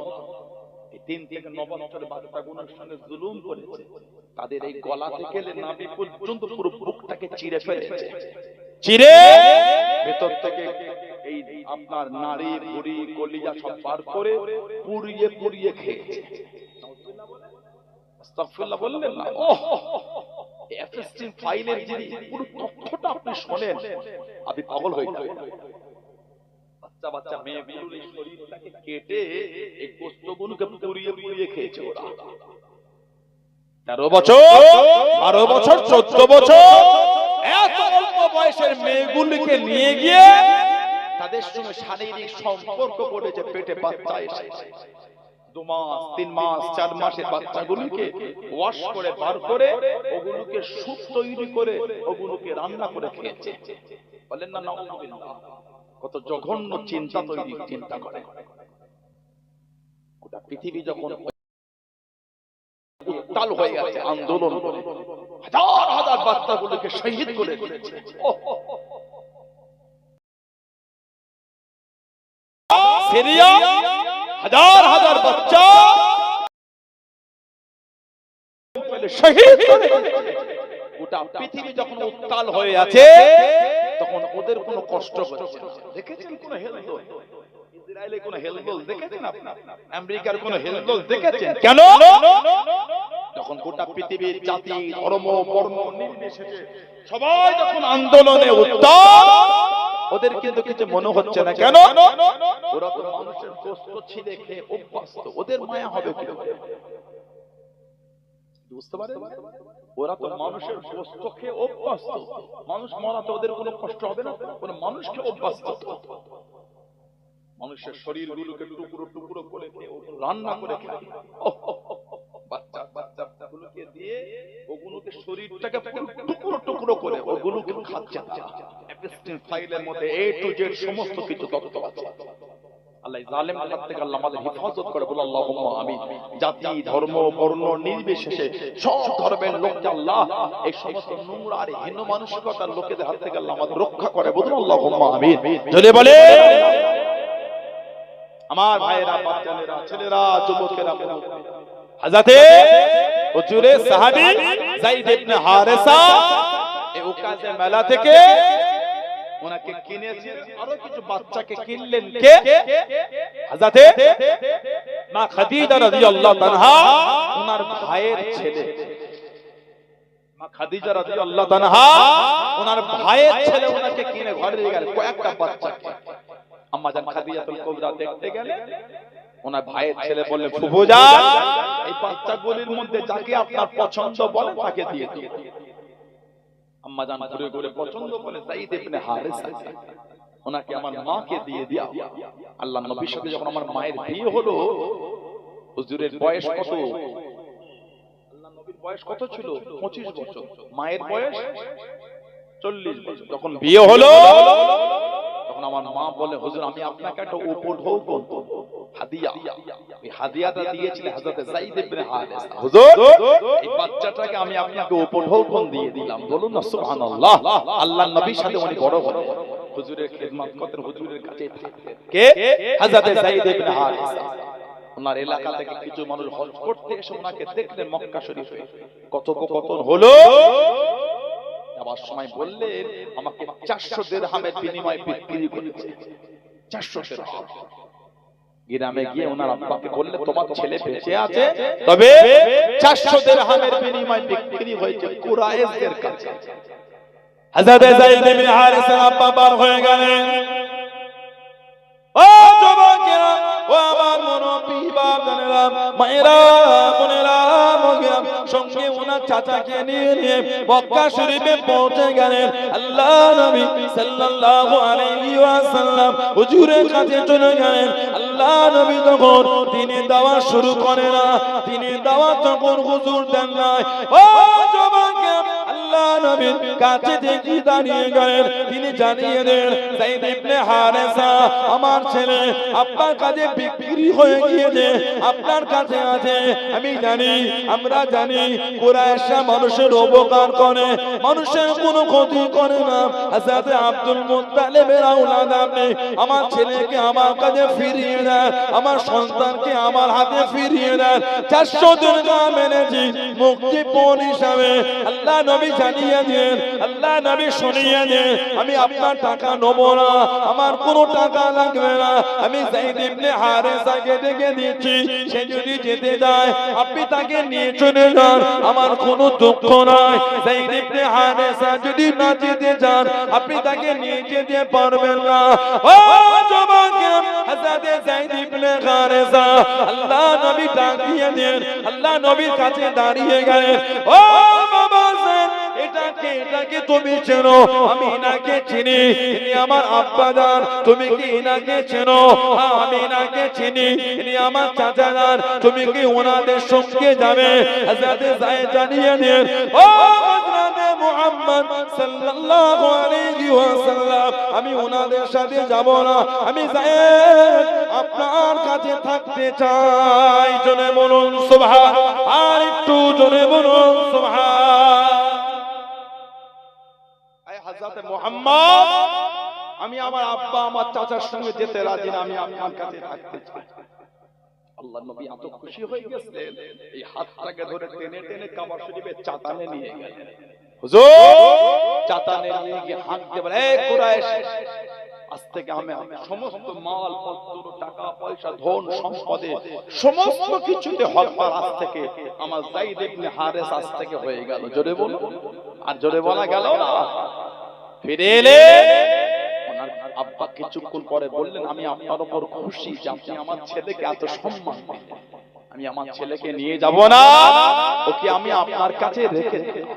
এই 3 থেকে 9 বছরের বাচ্চাগুলোর সঙ্গে জুলুম করেছে, তাদের এই গলা থেকে নাভি পর্যন্ত পুরো বুকটাকে চিরে ফেলেছে, চিরে ভেতর থেকে এই আপনার নাড়ি ভুঁড়ি কলিজা সব বার করে পুড়িয়ে পুড়িয়ে খেয়েছে। আস্তাগফিরুল্লাহ বললেন না? ওহ, এফএস10 ফাইলের যে পুরো তথ্যটা আপনি শুনেন, আপনি পাগল হয়ে যাবেন। বাচ্চা বাচ্চা মেয়েগুলোর এই শরীরটাকে কেটে এই গোশতগুলোকে পুড়িয়ে পুড়িয়ে খেয়েছে ওরা। 13 বছর, 12 বছর, 14 বছর, এত অল্প বয়সের মেয়েগুলোকে নিয়ে গিয়ে তাদের সঙ্গে শারীরিক সম্পর্ক করেছে। পেটে বাচ্চা এসে 2 মাস, 3 মাস, 4 মাসের বাচ্চাগুলোকে ওয়াশ করে বার করে ওগুলোকে স্যুপ তৈরি করে ওগুলোকে রান্না করে খেয়েছে। বলেন না নাউযুবিল্লাহ, কত জঘন্য চিন্তা তৈরি, চিন্তা করে। গোটা পৃথিবী যখন উত্তাল হয়ে গেছে, আন্দোলন করে হাজার হাজার বাচ্চাগুলোকে শহীদ করে দিয়েছে। সিরিয়া হাজার হাজার বাচ্চা শহীদ করে দিয়েছে। গোটা পৃথিবী যখন উত্তাল হয়ে আছে, তখন ওদের কোনো কষ্ট হচ্ছে না। দেখেছেন কোন হেলদোল? ইসরায়েলে কোন হেলদোল দেখেছেন আপনি? আমেরিকার কোন হেলদোল দেখেছেন? কেন? যখন গোটা পৃথিবীর জাতি, ধর্ম, বর্ণ নির্বিশেষে সবাই যখন আন্দোলনে উত্তাল, ওদের কিন্তু কিছু মনে হচ্ছে না। কেন? ওরা তো মানুষের গোশত ছিঁড়ে খেয়ে অভ্যস্ত, ওদের মায়া হবে কি? বুঝতে পারেন? ওরা তো মানুষের গোশত খেয়ে অভ্যস্ত, মানুষ মরাতে ওদের কোনো কষ্ট হবে না, কোনো মানুষকে অভ্যস্ত। মানুষের শরীরগুলোকে টুকরো টুকরো করে রান্না করে খায়, বাচ্চা বাচ্চাগুলোকে দিয়ে ওগুলোকে শরীরটাকে টুকরো টুকরো করে ওগুলোকে খাচ্ছে। অ্যাপেস্টিন ফাইলের মধ্যে এ টু জেড সমস্ত কিছু তথ্য আছে। আল্লাহ জালেমের হাত থেকে আল্লাহ আমাদের হেফাজত করে, বলে আল্লাহুম্মা আমিন। জাতি ধর্ম বর্ণ নির্বিশেষে সব ধর্মের লোককে আল্লাহ এই সমস্ত নোংরা আর হীন মানসিকতার লোকেদের হাত থেকে আল্লাহ আমাদের রক্ষা করে, বলুন আল্লাহুম্মা আমিন। জোরে বলে আমার ভাইয়েরা, বাচ্চারা, ছেলেরা, যুবকেরা, হযরতে হুজুরে সাহাবী যায়েদ ইবনে হারেসা এই উকাজে মেলা থেকে ওনাকে কিনেছেন, আরো কিছু বাচ্চাকে কিনলেন কে? হযরতে মা খাদিজা রাদিয়াল্লাহু তাআলা ওনার ভাইয়ের ছেলে। মা খাদিজা রাদিয়াল্লাহু তাআলা ওনার ভাইয়ের ছেলে ওনাকে কিনে ঘরে নিয়ে গেলেন কয়েকটা বাচ্চাকে। আম্মা জান খাদিজাতুল কুবরা দেখতে গেলেন, ওনার ভাইয়ের ছেলে বললেন, ফুফুজান এই বাচ্চাগুলির মধ্যে যাকে আপনার পছন্দ বলেন তাকে দিয়ে দিন। আম্মা জান ঘুরে ঘুরে পছন্দ করে যায়েদ ইবনে হারেসা, ওনাকে আমার মাকে দিয়ে দিও। আল্লাহর নবীর সাথে যখন আমার মায়ের বিয়ে হলো, হুজুরের বয়স কত? আল্লাহর নবীর বয়স কত ছিল? 25 বছর। মায়ের বয়স 40 বছর। যখন বিয়ে হলো তখন আমার মা বলে, হুজুর আমি আপনাকে একটা উপঢৌকন হাদিয়া, এই হাদিয়াটা দিয়েছিলেন হযরতে যায়েদ ইবনে হারেসা। হুজুর এই বাচ্চাটাকে আমি আপনাকে উপঢৌকন দিয়ে দিলাম, বলুন না সুবহানাল্লাহ। আল্লাহর নবীর সাথে উনি বড় হলেন, হুজুরের খিদমত করতেন, হুজুরের কাছে কে? হযরতে যায়েদ ইবনে হারেসা। ওনার এলাকা থেকে কিছু মানুষ হজ করতে এসে ওনাকে দেখলেন মক্কা শরীফে। কথোপকথন হলো, আবার সময় বললেন আমাকে 400 দিরহামের বিনিময়ে বিক্রি করেছে। 400 দিরহাম। গ্রামে গিয়ে ওনার আব্বাকে বললে, তোমার ছেলে বেঁচে আছে, তবে 400 দিরহামের বিনিময়ে বিক্রি হয়েছে কুরাইশদের কাছে। হযরত যায়েদ ইবনে হারেসা আব্বা বার হয়ে গেলেন। ও যুবকেরা, ও আমার মুরব্বি বাবারা, মায়েরা, বোনেরা, সঙ্গে ওনার চাচাকে নিয়ে মক্কা শরীফে পৌঁছে গেলেন। আল্লাহ নবী সাল্লাল্লাহু আলাইহি ওয়াসাল্লাম হুজুরের কাছে চলে গেলেন। আল্লাহ নবী তখন তিনি দাওয়াত শুরু করে না, তিনি দাওয়াত তখন হুজুর দেন না। ও যুবকেরা, আল্লাহ নবীর কাছে থেকে দাঁড়িয়ে গেলেন, তিনি জানিয়ে দেন, যায়েদ ইবনে হারেসা আমার ছেলে আপনার কাছে বিক্রি হয়ে গিয়েছে, আপনার কাছে আছে। আমি জানি, আমরা জানি কুরাইশরা মানুষের উপকার করে, মানুষের কোনো ক্ষতি করে না। হযরত আব্দুল মুত্তালিবের আওলাদ আপনি, আমার ছেলেকে আমার কাছে ফিরিয়ে দেন, আমার সন্তানকে আমার হাতে ফিরিয়ে দেন। 400 দিরহাম এনেছি মুক্তিপণ হিসাবে। আল্লাহ নবী জানিয়ে দেন, আল্লাহ নবী শুনিয়ে দেন, আমি আপনার টাকা নেব না, আমার কোনো টাকা লাগবে না। আমি যায়েদ ইবনে হারেসাকে ডেকে দিচ্ছি, সে যদি যেতে যায় আপনি তাকে নিয়ে চলে যান, আমার কোনো দুঃখ নাই। যায়েদ ইবনে হারেসা যদি না যেতে যান আপনি তাকে নিয়ে যেতে পারবেন না। ও যুবকেরা, হযরত যায়েদ ইবনে হারেসা আল্লাহ নবী ডাক দিয়ে দেন, আল্লাহ নবীর কাছে দাঁড়িয়ে গেলেন। ও বাবা জান, এটাকে তুমি চেনো? আমি এনাকে চিনি, ইনি আমার আব্বা জান। তুমি কি এনাকে চেনো? হ্যাঁ আমি এনাকে চিনি, ইনি আমার চাচা জান। তুমি কি ওনাদের সঙ্গে যাবে? হযরত যায়েদ জানিয়ে দেন, ও হযরত মুহাম্মদ সাল্লাল্লাহু আলাইহি ওয়াসাল্লাম আমি ওনাদের সাথে যাব না, আমি যায়েদ আপনার কাছে থাকতে চাই। জোরে বলুন সুবহান, আর একটু জোরে বলুন সুবহান। হযরত মুহাম্মদ, আমি আমার আব্বা আমার চাচার সঙ্গে যেতে রাজি না, আমি আপনার কাছে থাকতে চাই। আল্লাহর নবী এত খুশি হয়ে গেলেন, এই হাতটাকে ধরে টেনে টেনে কাবা শরীফের চাতানে নিয়ে গেলেন। হুজুর চাতানে নিয়ে গিয়ে হাত দিয়ে বলে, এই কুরাইশ, আজ থেকে আমি সমস্ত মাল পত্র, টাকা পয়সা, ধন সম্পদে সমস্ত কিছুতে হকদার আজ থেকে আমার যায়েদ ইবনে হারেসা আজ থেকে হয়ে গেল। জোরে বলুন, আর জোরে বলা গেল না। ফিরে এলে ওনার আব্বা কিছুক্ষণ পরে বললেন, আমি আপনার উপর খুশি যে আপনি আমার ছেলেকে এত সম্মান দিলেন। আমি আমার ছেলেকে নিয়ে যাব না, ওকে আমি আপনার কাছে রেখে দেব।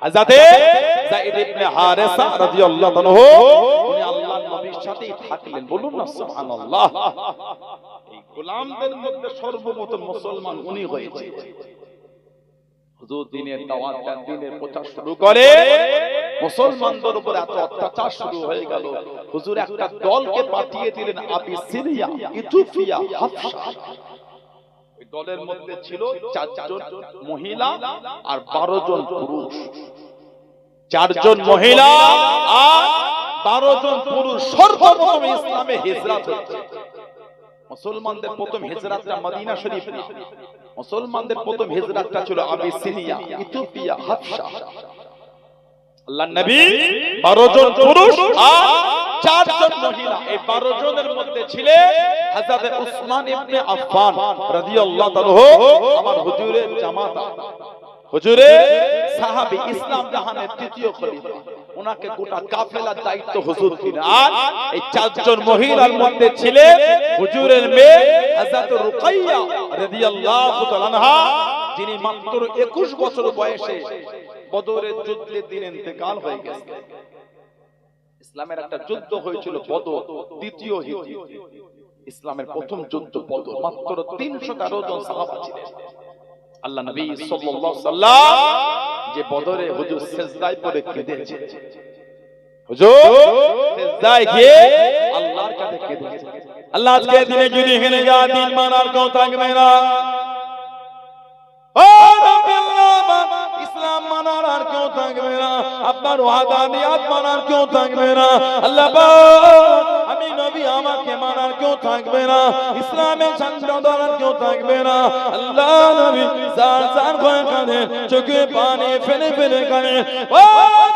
হযরতে যায়েদ ইবনে হারেসা রাদিয়াল্লাহু আনহু উনি আল্লাহর নবীর সাথেই থাকলেন। বলুন না সুবহানাল্লাহ। এই গোলামদের মধ্যে সর্বপ্রথম মুসলমান উনি হয়েছে। হুজুর দ্বীনের দাওয়াত দেন, দ্বীনের প্রচার শুরু করে, মুসলমানদের উপর এত অত্যাচার শুরু হয়ে গেল, হুজুর একটা দলকে পাঠিয়ে দিলেন আবিসিনিয়া, ইথিওপিয়া, হাবশা। ওই দলের মধ্যে ছিল 4 জন মহিলা আর 12 জন পুরুষ। 4 জন মহিলা আর 12 জন পুরুষ। সর্বপ্রথম ইসলামে হিজরত হচ্ছে। মুসলমানদের প্রথম হিজরতটা মদিনা শরীফ না, মুসলমানদের প্রথম হিজরতটা ছিল আবিসিনিয়া, ইথিওপিয়া, হাবশা। আল্লাহর নবী 12 জন পুরুষ আর 4 জন মহিলা। এই 12 জনের মধ্যে ছিলেন হযরত উসমান ইবনে আফফান রাদিয়াল্লাহু তাআলা, আমার হুজুরের জামাতা, হুজুরের সাহাবী, ইসলাম জাহানের তৃতীয় খলিফা। ওনাকে গোটা কাফেলার দায়িত্ব হুজুর দিলেন। আর এই 4 জন মহিলার মধ্যে ছিলেন হুজুরের মেয়ে হযরত রুকাইয়া রাদিয়াল্লাহু তাআলা আনহা, যিনি মাত্র 21 বছর বয়সে বদরের যুদ্ধের দিন ইন্তেকাল হয়ে গেছে। ইসলামের একটা যুদ্ধ হয়েছিল বদর, দ্বিতীয় হিজরি। ইসলামের প্রথম যুদ্ধ বদর। মাত্র 313 জন সাহাবা ছিলেন। আল্লাহ নবী সাল্লাল্লাহু আলাইহি সাল্লাম যে বদরে হুজুর সিজদায় পড়ে কেঁদেছেন, হুজুর সিজদায় গিয়ে আল্লাহর কাছে কেঁদেছেন। আল্লাহ আজকে দিনে যদি হেনে যা, দিন মানার কেউ থাকবে না। ইসলাম মানার আর কেউ থাকবে না, আপনার ওয়াদানিয়াত মানার কেউ থাকবে না। আল্লাহ পাক আমি নবী আমাকে মানার কেউ থাকবে না, ইসলামের ঝান্ডা ধরার কেউ থাকবে না। আল্লাহ নবী জান জান করে কাঁদে, চোখে পানি ফেলে ফেলে কাঁদে। ও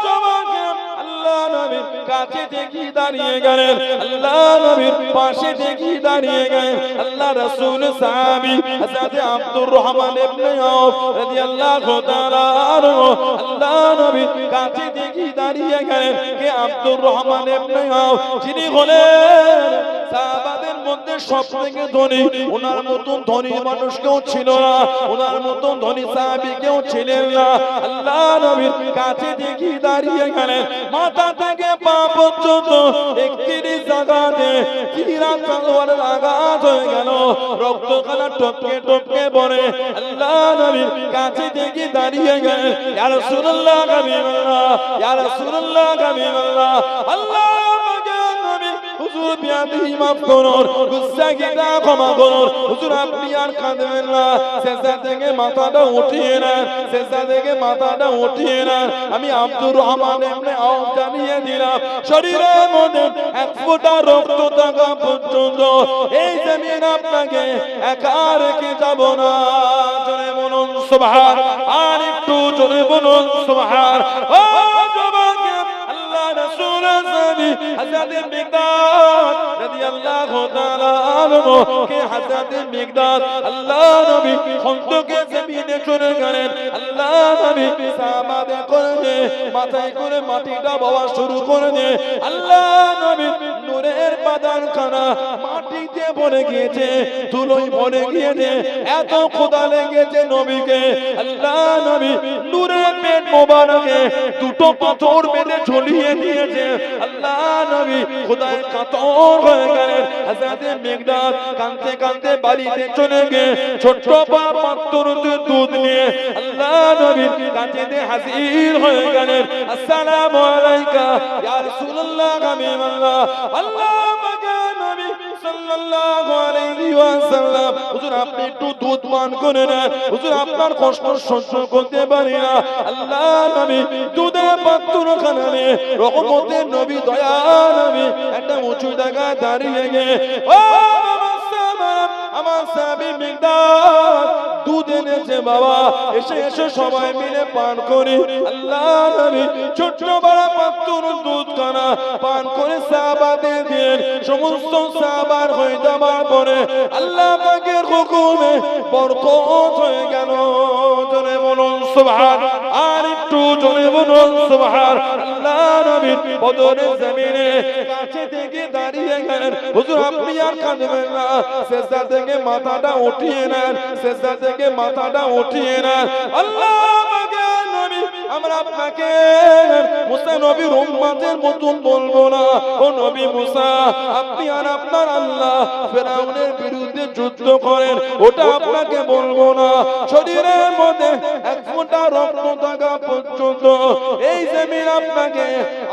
জওয়ানকে আল্লাহ নবীর কাছে দেখি দাঁড়িয়ে গেলেন, আল্লাহ নবীর পাশে দেখি দাঁড়িয়ে গেলেন আল্লাহ রাসূল সাহাবী হযরত আব্দুর রহমান ইবনে আওফ রাদিয়াল্লাহু তাআলা আনহু। আল্লাহ নবীর কাছে দেখি দাঁড়িয়ে গেলেন কে? আব্দুর রহমান ইবনে আওফ, যিনি হলেন সাহাবাদের মধ্যে সবথেকে ধনী। ওনার মতন ধনী মানুষ কেউ ছিল না, ওনার মতন ধনী সাহাবী কেউ ছিলেন না। আল্লাহ নবীর কাছে দেখি দাঁড়িয়ে গেলেন, মাথা থেকে পা পর্যন্ত 31 জায়গাতে তীরা তলোয়ারের আঘাত হয়ে গেল, রক্তখানা টপকে টপকে পড়ে। আল্লাহ নবীর কাছে দেখি দাঁড়িয়ে গেলেন, ইয়া রাসূলুল্লাহ হাবিবাল্লাহ, ইয়া রাসূলুল্লাহ হাবিবাল্লাহ। আল্লাহ হুজুর বিয়াদবি মাফ করুন, গুস্তাখিটা ক্ষমা করুন। হুজুর আপনি আর কাঁদবেন না, সিজদা থেকে মাথাটা উঠিয়ে নেন, সিজদা থেকে মাথাটা উঠিয়ে নেন। আমি আব্দুর রহমান ইবনে আওফ জানিয়ে দিলাম, শরীরের মধ্যে 1 ফোঁটা রক্ত থাকা পর্যন্ত এই জমিন আপনাকে একা রেখে যাব না। জোরে বলুন সুবহান, আর একটু জোরে বলুন সুবহান। ও জবানকে আল্লাহ রাসূল সাহাবী হযরত মিকদাদ রাদিয়াল্লাহু তাআলা আনহু কে হযরত মিকদাদ আল্লাহ নবী খন্দকে জমিনে চলে গেলেন। আল্লাহ নবী সাহাবাদের করে মাথায় করে মাটিটা বাওয়া শুরু করে দিয়ে আল্লাহ নবী নূরের বাদানখানা মাটিতে পড়ে গিয়েছে, ধুলোয় পড়ে গিয়েছে। এত খোদা লেগেছে নবীকে, আল্লাহ নবী নূরের পেট মোবারকে 2টো পাথর বেঁধে ঝুলিয়ে দিয়েছে। আল্লাহ নবী খোদায় কাতর হয়ে গেলেন। হযরত মিকদাদ কাঁদতে কাঁদতে বাড়িতে চলে গিয়ে ছোট্ট পাত্রতে দুধ নিয়ে আল্লাহ নবীর কাছে হাজির হয়ে গেলেন। আসসালামু আলাইকা ইয়া রাসূলুল্লাহ হাবিবাল্লাহ। আল্লাহ পাকের নবী সাল্লাল্লাহু আলাইহি ওয়াসাল্লাম, হুজুর আপনি একটু দুধ পান করে নেন, হুজুর আপনার কষ্ট সহ্য করতে পারি না। আল্লাহ নবী দুধের পাত্রখানা নিয়ে রহমতের নবী, দয়া নবী একটা উঁচু জায়গায় দাঁড়িয়ে গিয়ে ও আমার সাহাবী মিকদাদ দুধ এনেছে বাবা, এসে এসে সবাই মিলে পান করি। আল্লাহ নবী ছোট্ট বড় পাত্র দুধখানা পান করে সাহাবাদের দিলেন। সমস্ত সাহাবার হয়ে যাবার পরে আল্লাহ পাকের হুকুমে বরকত হয়ে গেল। জোরে বলুন সুবহান, আর একটু জোরে বলুন সুবহান। আল্লাহ নবী বদরের জমিনে কাছে থেকে দাঁড়িয়ে গেলেন। হুজুর আপনি আর কাঁদবেন না, সিজদা থেকে মাথাটা উঠিয়ে নেন, সিজদা থেকে মাথাটা উঠিয়ে নেন। আল্লাহ নবী, আমরা আপনাকে মুসা নবীর উম্মতের মতন বলবো না। ও নবী মুসা, আপনি আর আপনার আল্লাহ ফেরাউনের বিরুদ্ধে যুদ্ধ করেন, ওটা আপনাকে বলবো না। শরীরের মধ্যে এক ফোঁটা রক্ত থাকা পর্যন্ত এই জমিন আপনাকে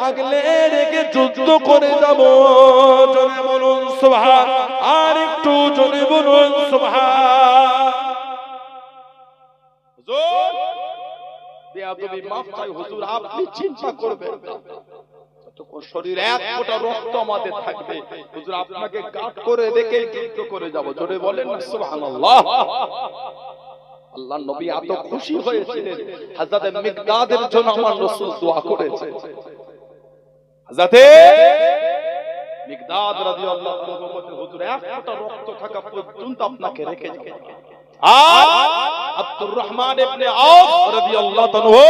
আগলে রেখে যুদ্ধ করে যাব। জোরে বলুন সুবহান, আর একটু জোরে বলুন সুবহান। হুজুর বেয়াদবি মাফ চাই হুজুর, আপনি চিন্তা করবেন না, যতক্ষণ শরীরে এক ফোঁটা রক্ত আমাদের থাকবে হুজুর আপনাকে গাঁট করে রেখে যুদ্ধ করে যাব। জোরে বলেন না সুবহানাল্লাহ। আল্লাহর নবী এত খুশি হয়েছিলেন, হযরত মিকদাদের জন্য আমার রাসূল দোয়া করেছেন। হযরত মিকদাদ রাদিয়াল্লাহু আনহু বলেন হুজুর এক ফোঁটা রক্ত থাকা পর্যন্ত আপনাকে রেখে যাব। আর আব্দুর রহমান ইবনে আউফ রাদিয়াল্লাহু আনহু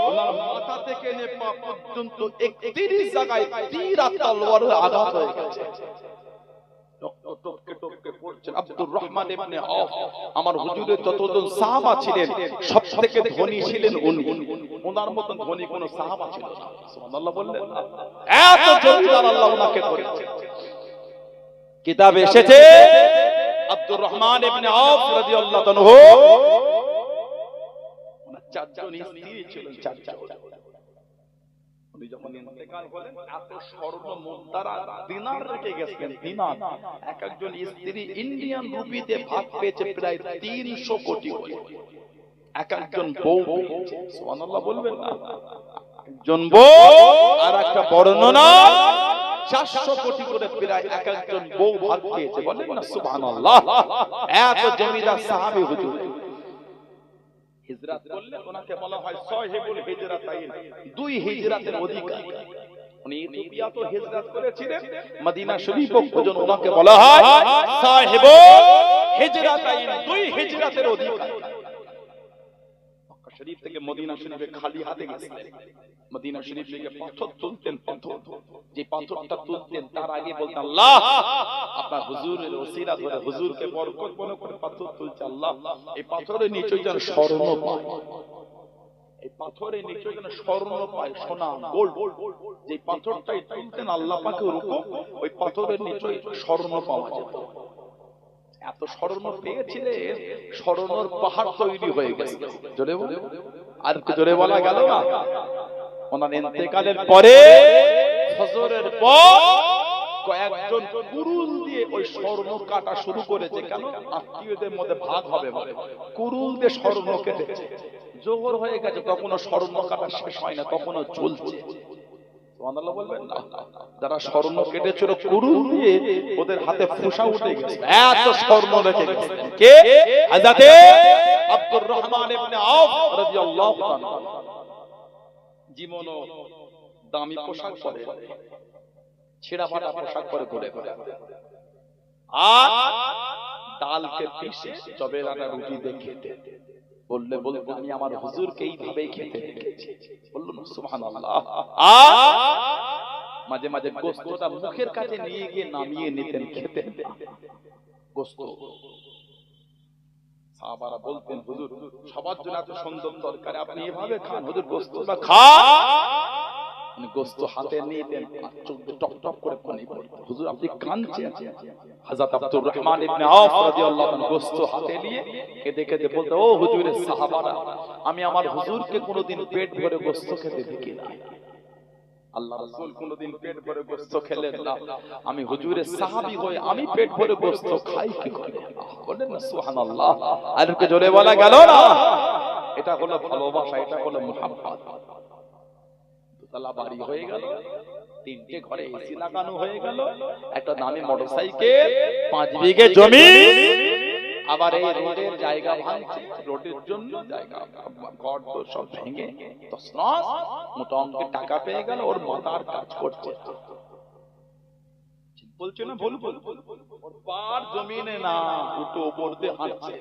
ওনার মাথা থেকে নে পা পর্যন্ত 31 জায়গায় তীর আর তলোয়ারের আঘাত হয়ে গেছে, রক্ত টপকে টপকে পড়ছে। আব্দুর রহমান ইবনে আউফ আমার হুজুরের যতজন সাহাবা ছিলেন সবথেকে ধনী ছিলেন উনি, ওনার মতন ধনী কোন সাহাবা ছিল না। সুবহানাল্লাহ বললেন, এত জমিদার আল্লাহ ওনাকে করেছে। কিতাবে এসেছে আব্দুর রহমান ইবনে আউফ রাদিয়াল্লাহু আনহু ওনার চারজন স্ত্রী ছিলেন, চারজন। উনি যখন ইন্তেকাল করেন এত স্বর্ণ মুদ্রা দিনার রেখে গেছেন, দিনার। এক একজন স্ত্রী ইন্ডিয়ান রুপিতে ভাগ পেয়েছে প্রায় 300 কোটি করে। এক একজন বউ পেয়েছে, সুবহানাল্লাহ বলবেন না, একজন বউ আর একটা বর্ণনা 400 কোটি করে প্রায় এক একজন বউ ভাগ পেয়েছে, বলেন না সুবহানাল্লাহ। এত জমিদার সাহাবী হুজুর হিজরত করলেন, ওনাকে বলা হয় সাহিবুল হিজরাতাইন, দুই হিজরতের অধিকারী। উনি ইথিওপিয়া তো হিজরত করেছিলেন, মদিনা শরীফ পর্যন্ত ওনাকে বলা হয় সাহিবুল হিজরাতাইন, দুই হিজরতের অধিকারী। মক্কা শরীফ থেকে মদিনা শরীফে খালি হাতে গেছিলেন। মদিনা শরীফ থেকে পাথর তুলতেন, পাথর যে পাথরটা তুলতেন তার আগে বলতেন আল্লাহ আপনার হুজুরের ওসিলা ধরে হুজুরকে বরকত মনে করে পাথর তুলছে, আল্লাহ এই পাথরের নিচে যেন স্বর্ণ পায়, এই পাথরের নিচে যেন স্বর্ণ পায়, সোনা গোল্ড। যে পাথরটাই তুলতেন আল্লাহ পাকের হুকুম, ওই পাথরের নিচে স্বর্ণ পাওয়া যেত। এত স্বর্ণ পেয়েছিলেন, স্বর্ণের পাহাড় তৈরি হয়ে গেছে। জোরে বলে আর জোরে বলা গেল না। ওনার ইন্তেকালের পরে ফজরের পর কয়েকজন কুরুল দিয়ে ওই স্বর্ণ কাটা শুরু করেছে। কেন? আত্মীয়দের মধ্যে ভাগ হবে বলে কুরুল দিয়ে স্বর্ণ কেটেছে। জোহর হয়ে গেছে, তখনও স্বর্ণ কাটা শেষ হয় না, তখনও চলছে। সুবহানাল্লাহ বলবেন না। যারা স্বর্ণ কেটেছিল কুরুল দিয়ে ওদের হাতে ফোঁসা উঠে গেছে, এত স্বর্ণ রেখে গেছে। কে? হযরত আব্দুর রহমান ইবনে আউফ রাদিয়াল্লাহু তাআলা। জীবনও দামি পোশাক পরে, ছেঁড়া ফাটা পোশাক পরে ঘুরে ঘুরে, আর ডালকে পিষে জবের আটা রুটি দিয়ে খেতে। বললে বলবো আমি আমার হুজুরকে এইভাবেই খেতে দেখেছি, বললো না সুবহানাল্লাহ। আর মাঝে মাঝে গোশতটা মুখের কাছে নিয়ে গিয়ে নামিয়ে নিতেন, খেতেন গোশত। সাহাবারা বলতেন হুজুর সবার জন্য এত সুন্দর তরকারি, আপনি এভাবে খান, হুজুর গোশতটা খান। গোশত হাতে নিতেন, চোখ টপ টপ করে পানি পড়তো, হুজুর আপনি কাঁদছেন। হযরত আব্দুর রহমান ইবনে আউফ রাদিয়াল্লাহু আনহু গোশত হাতে নিয়ে কেঁদে কেঁদে বলতো, ও হুজুরের সাহাবারা, আমি আমার হুজুরকে কোনোদিন পেট ভরে গোশত খেতে দেখি না। আল্লাহ রাসূল কোনোদিন পেট ভরে গোশত খেলেন না, আমি হুজুরের সাহাবী হয়ে আমি পেট ভরে গোশত খাই কি করে? বলেন না সুবহানাল্লাহ। আর কে জোরে বলা গেল না। এটা হলো ভালোবাসা, এটা হলো মুহাব্বত। দোতলা বাড়ি হয়ে গেল, তিনটে ঘরে এসি লাগানো হয়ে গেল, একটা দামি মোটরসাইকেল, 5 বিঘে জমি, আবার এই রোডের জায়গা ভাঙছে, রোডের জন্য জায়গা ঘর তো সব ভেঙে তছনছ, মোটা অঙ্কের টাকা পেয়ে গেল, ওর মাথার কাজ করছে। ঠিক বলছে না ভুল? ওর পার জমিনে না, উঠো উপর দিয়ে হাঁটছে,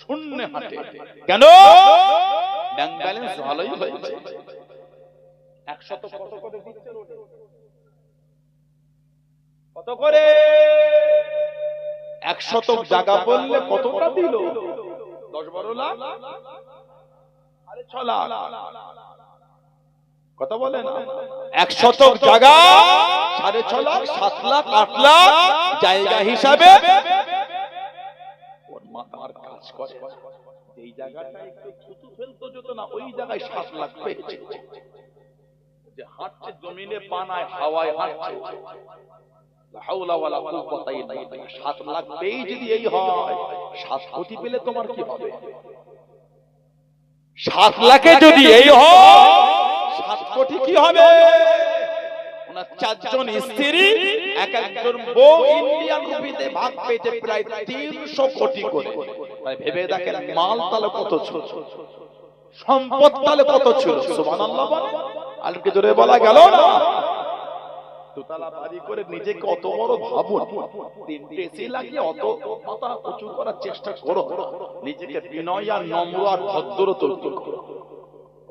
শূন্য হাঁটে। কেন? ব্যাংক ব্যালেন্স ভালোই হয়েছে। 100 কত করে দিচ্ছে রোডে? কত করে? 100 জায়গা বললে কতটা দিল? 10-12 লাখ? আরে 6 লাখ। কথা বলে না? 100 জায়গা 6.5 লাখ, 7 লাখ, 8 লাখ জায়গা হিসাবে ওর মাথার কাজ করে। এই জায়গাটা একটু থুতু ফেলতো যেত না, ওই জায়গায় 7 লাখ পেয়েছে। যে হাঁটছে জমিনে পানায় হাওয়ায় হাঁটছে, লা হাওলা ওয়ালা কুওয়াতা ইল্লা বিল্লাহ। 7 লাখ পেয়ে যদি এই হয়, 7 কোটি পেলে তোমার কি হবে? 7 লাখে যদি এই হয়, 7 কোটি কি হবে? ওনার 4 জন স্ত্রী, এক একজন বউ ইন্ডিয়ান রুপিতে ভাগ পেয়েছে প্রায় 300 কোটি করে। তাই ভেবে দেখেন মাল তাহলে কত ছিল, সম্পদ তাহলে কত ছিল। সুবহানাল্লাহ বলে আর কি জোরে বলা গেল না? দোতলা বাড়ি করে নিজেকে অত বড় ভাবুন, 3টে এসি লাগিয়ে অত মাথা উঁচু করার চেষ্টা করো, নিজেকে বিনয় আর নম্র আর ভদ্র তৈরি করো।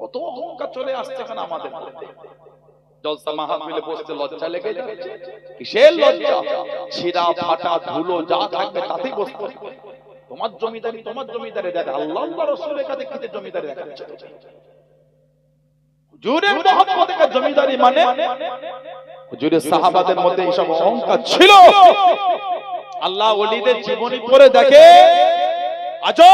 কত অহংকার চলে আসছে কেন আমাদের মধ্যে? জলসা মাহফিলে বসতে লজ্জা লেগে যাচ্ছে। কিসের লজ্জা? ছিঁড়া ফাটা ধুলো যা থাকবে তাতেই বসতে। তোমার জমিদারি তোমার জমিদারি দেখে, আল্লাহ আল্লাহ রাসূলের কাছে কিতে জমিদারি দেখাচ্ছে? হুজুরের মহব্বতে জমিদারি মানে? হুজুরের সাহাবাদের মধ্যে এইসব অহংকার ছিল। আল্লাহ ওলিদের জীবনী পড়ে দেখে আজও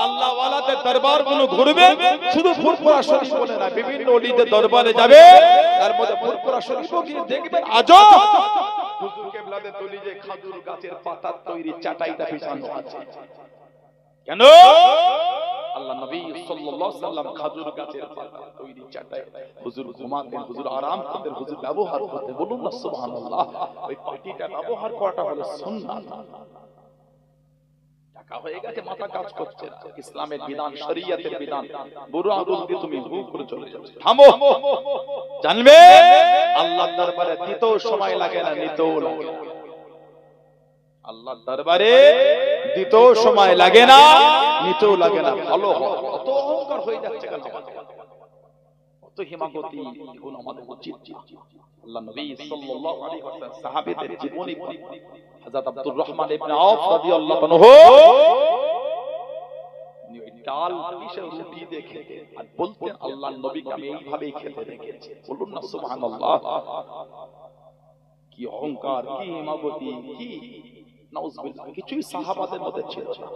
আল্লাহ ওয়ালাদের দরবার গুলো ঘুরবে, শুধু ফুরফুরা শরীফ বলে না, বিভিন্ন ওলিদের দরবারে যাবে, তার মধ্যে ফুরফুরা শরীফও গিয়ে দেখবেন আজও হুজুর কেবলাদের দলি যে খাজুর গাছের পাতার তৈরি চাটাইটা বিছানো আছে। কেন? আল্লাহ নবী সাল্লাল্লাহু আলাইহি সাল্লাম খাজুর গাছের পাতার তৈরি চাটাই হুজুর ঘুমাতেন, হুজুর আরাম করতেন, হুজুর ব্যবহার করতেন। বলুন না সুবহানাল্লাহ। ওই পাটিটা ব্যবহার করাটা হলো সুন্নাত। টাকা হয়ে গেছে, মাথা কাজ করছে না, ইসলামের বিধান, শরীয়তের বিধান, বুড়ো আঙুল দিয়ে তুমি মুখ করে চলে যাচ্ছ। থামো, জানবে আল্লাহর দরবারে দিতেও সময় লাগে না, নিতেও লাগে না। আল্লাহর দরবারে দিতেও সময় লাগে না, নিতেও লাগে না। ভালো হয়। কত অহংকার হয়ে যাচ্ছে কেন আমাদের? কত হিমাগতি, এগুলো আমাদের উচিত। আল্লাহ নবী সাল্লাল্লাহু আলাইহি ওয়াসাল্লাম সাহাবীদের জীবনী হযরত আব্দুর রহমান ইবনে আওফ রাদিয়াল্লাহু আনহু ডাল পিষে রুটি দিয়ে খেতেন আর বলতেন আল্লাহর নবীকে আমি এইভাবেই খেতে দেখেছি। বলুন না সুবহানাল্লাহ। কি অহংকার, কি হিমাগতি, কি নাউজুবিল্লাহ। কিছুই সাহাবাদের মধ্যে ছিল না।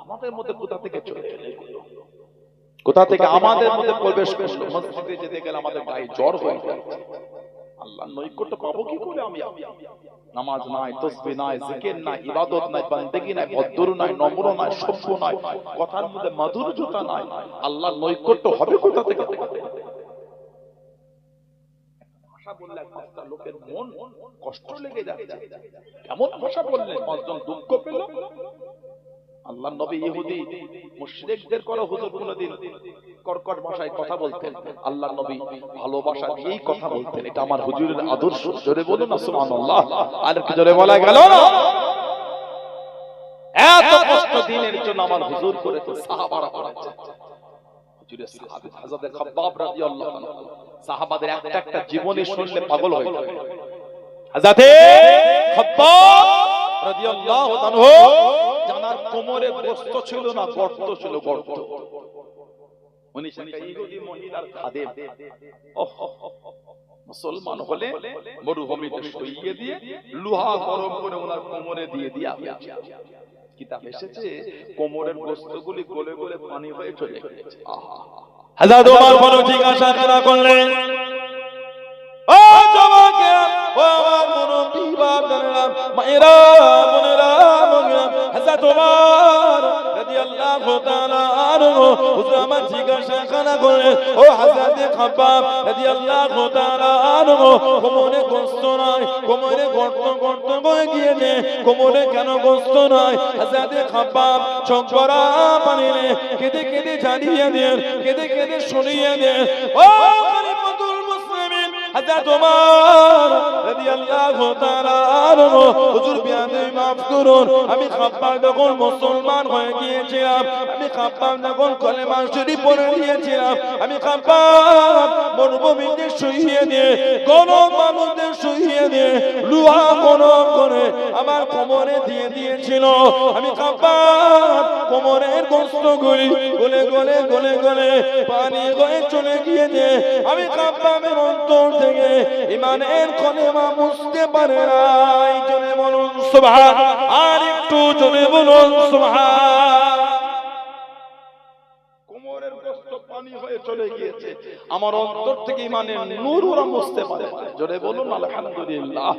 আমাদের মধ্যে কোথা থেকে চলে এলো? কোথা থেকে আমাদের মধ্যে প্রবেশ করলো? মসজিদে যেতে গেলে আমাদের গায়ে জ্বর হয়ে যাচ্ছে। আল্লাহর নৈকট্য পাবো কি করে আমি? নামাজ নাই, তাসবিহ নাই, জিকির নাই, ইবাদত নাই, বান্দেগি নাই, ভদ্র নাই, নম্র নাই, সভ্য নাই, কথার মধ্যে মাধুর্যতা নাই। আল্লাহর নৈকট্য হবে কোথা থেকে? ভাষা বললে একটা লোকের মন কষ্ট লেগে যাচ্ছে। কেমন ভাষা বললেন? 5 জন দুঃখ পেল। আল্লাহর নবী ইহুদি মুশরিকদের করো হুজুর কোনদিন কর্কট ভাষায় কথা বলতেন, আল্লাহর নবী ভালোবাসা দিয়েই কথা বলতেন। এটা আমার হুজুরের আদর্শ। জোরে বলুন না সুবহানাল্লাহ। আর কি জোরে বলা গেল না? এত কষ্ট দিনের জন্য আমার হুজুর করেছে, সাহাবারা করেছে। হুজুরের সাহাবী হযরত খাব্বাব রাদিয়াল্লাহু আনহু, সাহাবাদের একটা একটা জীবনী শুনলে পাগল হয়ে যাবে। হযরত খাব্বাব রাদিয়াল্লাহু আনহু জানার কোমরে গোশত ছিল না, গর্ত ছিল, গর্ত। উনি ইহুদি মহিলার খাদেম। মুসলমান হলে মরুভূমিতে শুইয়ে দিয়ে লোহা গরম করে ওনার কোমরে দিয়ে দিয়া কিতাব এসেছে কোমরের গোশতগুলি গলে গলে পানি হয়ে চলে গেছে। হযরত ওমর বড় জিজ্ঞাসা করা করলেন, ও যুবকেরা, ও আমার মুরব্বি বাপদাদারা, মায়েরা, বোনেরা, হযরত ওমর রাদিয়াল্লাহু তাআলা আনহু হুজুর আমার জিজ্ঞাসা করা করলেন, ও হযরত খাব্বাব রাদিয়াল্লাহু তাআলা আনহু, কোমরে গোশত নাই, কোমরে গর্ত গর্ত হয়ে গিয়েছে, কোমরে কেন গোশত নাই? হযরত খাব্বাব চোখ ভরা পানি নিয়ে কেঁদে কেঁদে জানিয়ে দেন, কেঁদে কেঁদে শুনিয়ে দেন, ও খলিফাতুল মুসলিমিন হযরত ওমর রাদিয়াল্লাহু তাআলা আনহু হুজুর বিয়াদবি মাফ করুন, আমি খাব্বাব যখন মুসলমান হয়ে গিয়েছিলাম, আমি খাব্বাব যখন কলেমা শরীফ পড়ে নিয়েছিলাম, আমি খাব্বাব মরুভূমিতে শুইয়ে দিয়ে গরম মানুষদের শুইয়ে দিয়ে লুহা গরম করে আমার কোমরে দিয়ে দিয়েছিল। আমি খাব্বাব কোমরের গোশতগুলি গলে গলে গলে গলে পানি হয়ে চলে গিয়েছে। আমি খাব্বাবের অন্তর থেকে ঈমানের কলেমা মুছতে পারে নাই। জোরে বলুন সুবহান, আর একটু জোরে বলুন সুবহান। কোমরের গোশত পানি হয়ে চলে গিয়েছে, আমার অন্তর থেকে ঈমানের নূর ওরা মুছতে পারে। জোরে বলুন আলহামদুলিল্লাহ।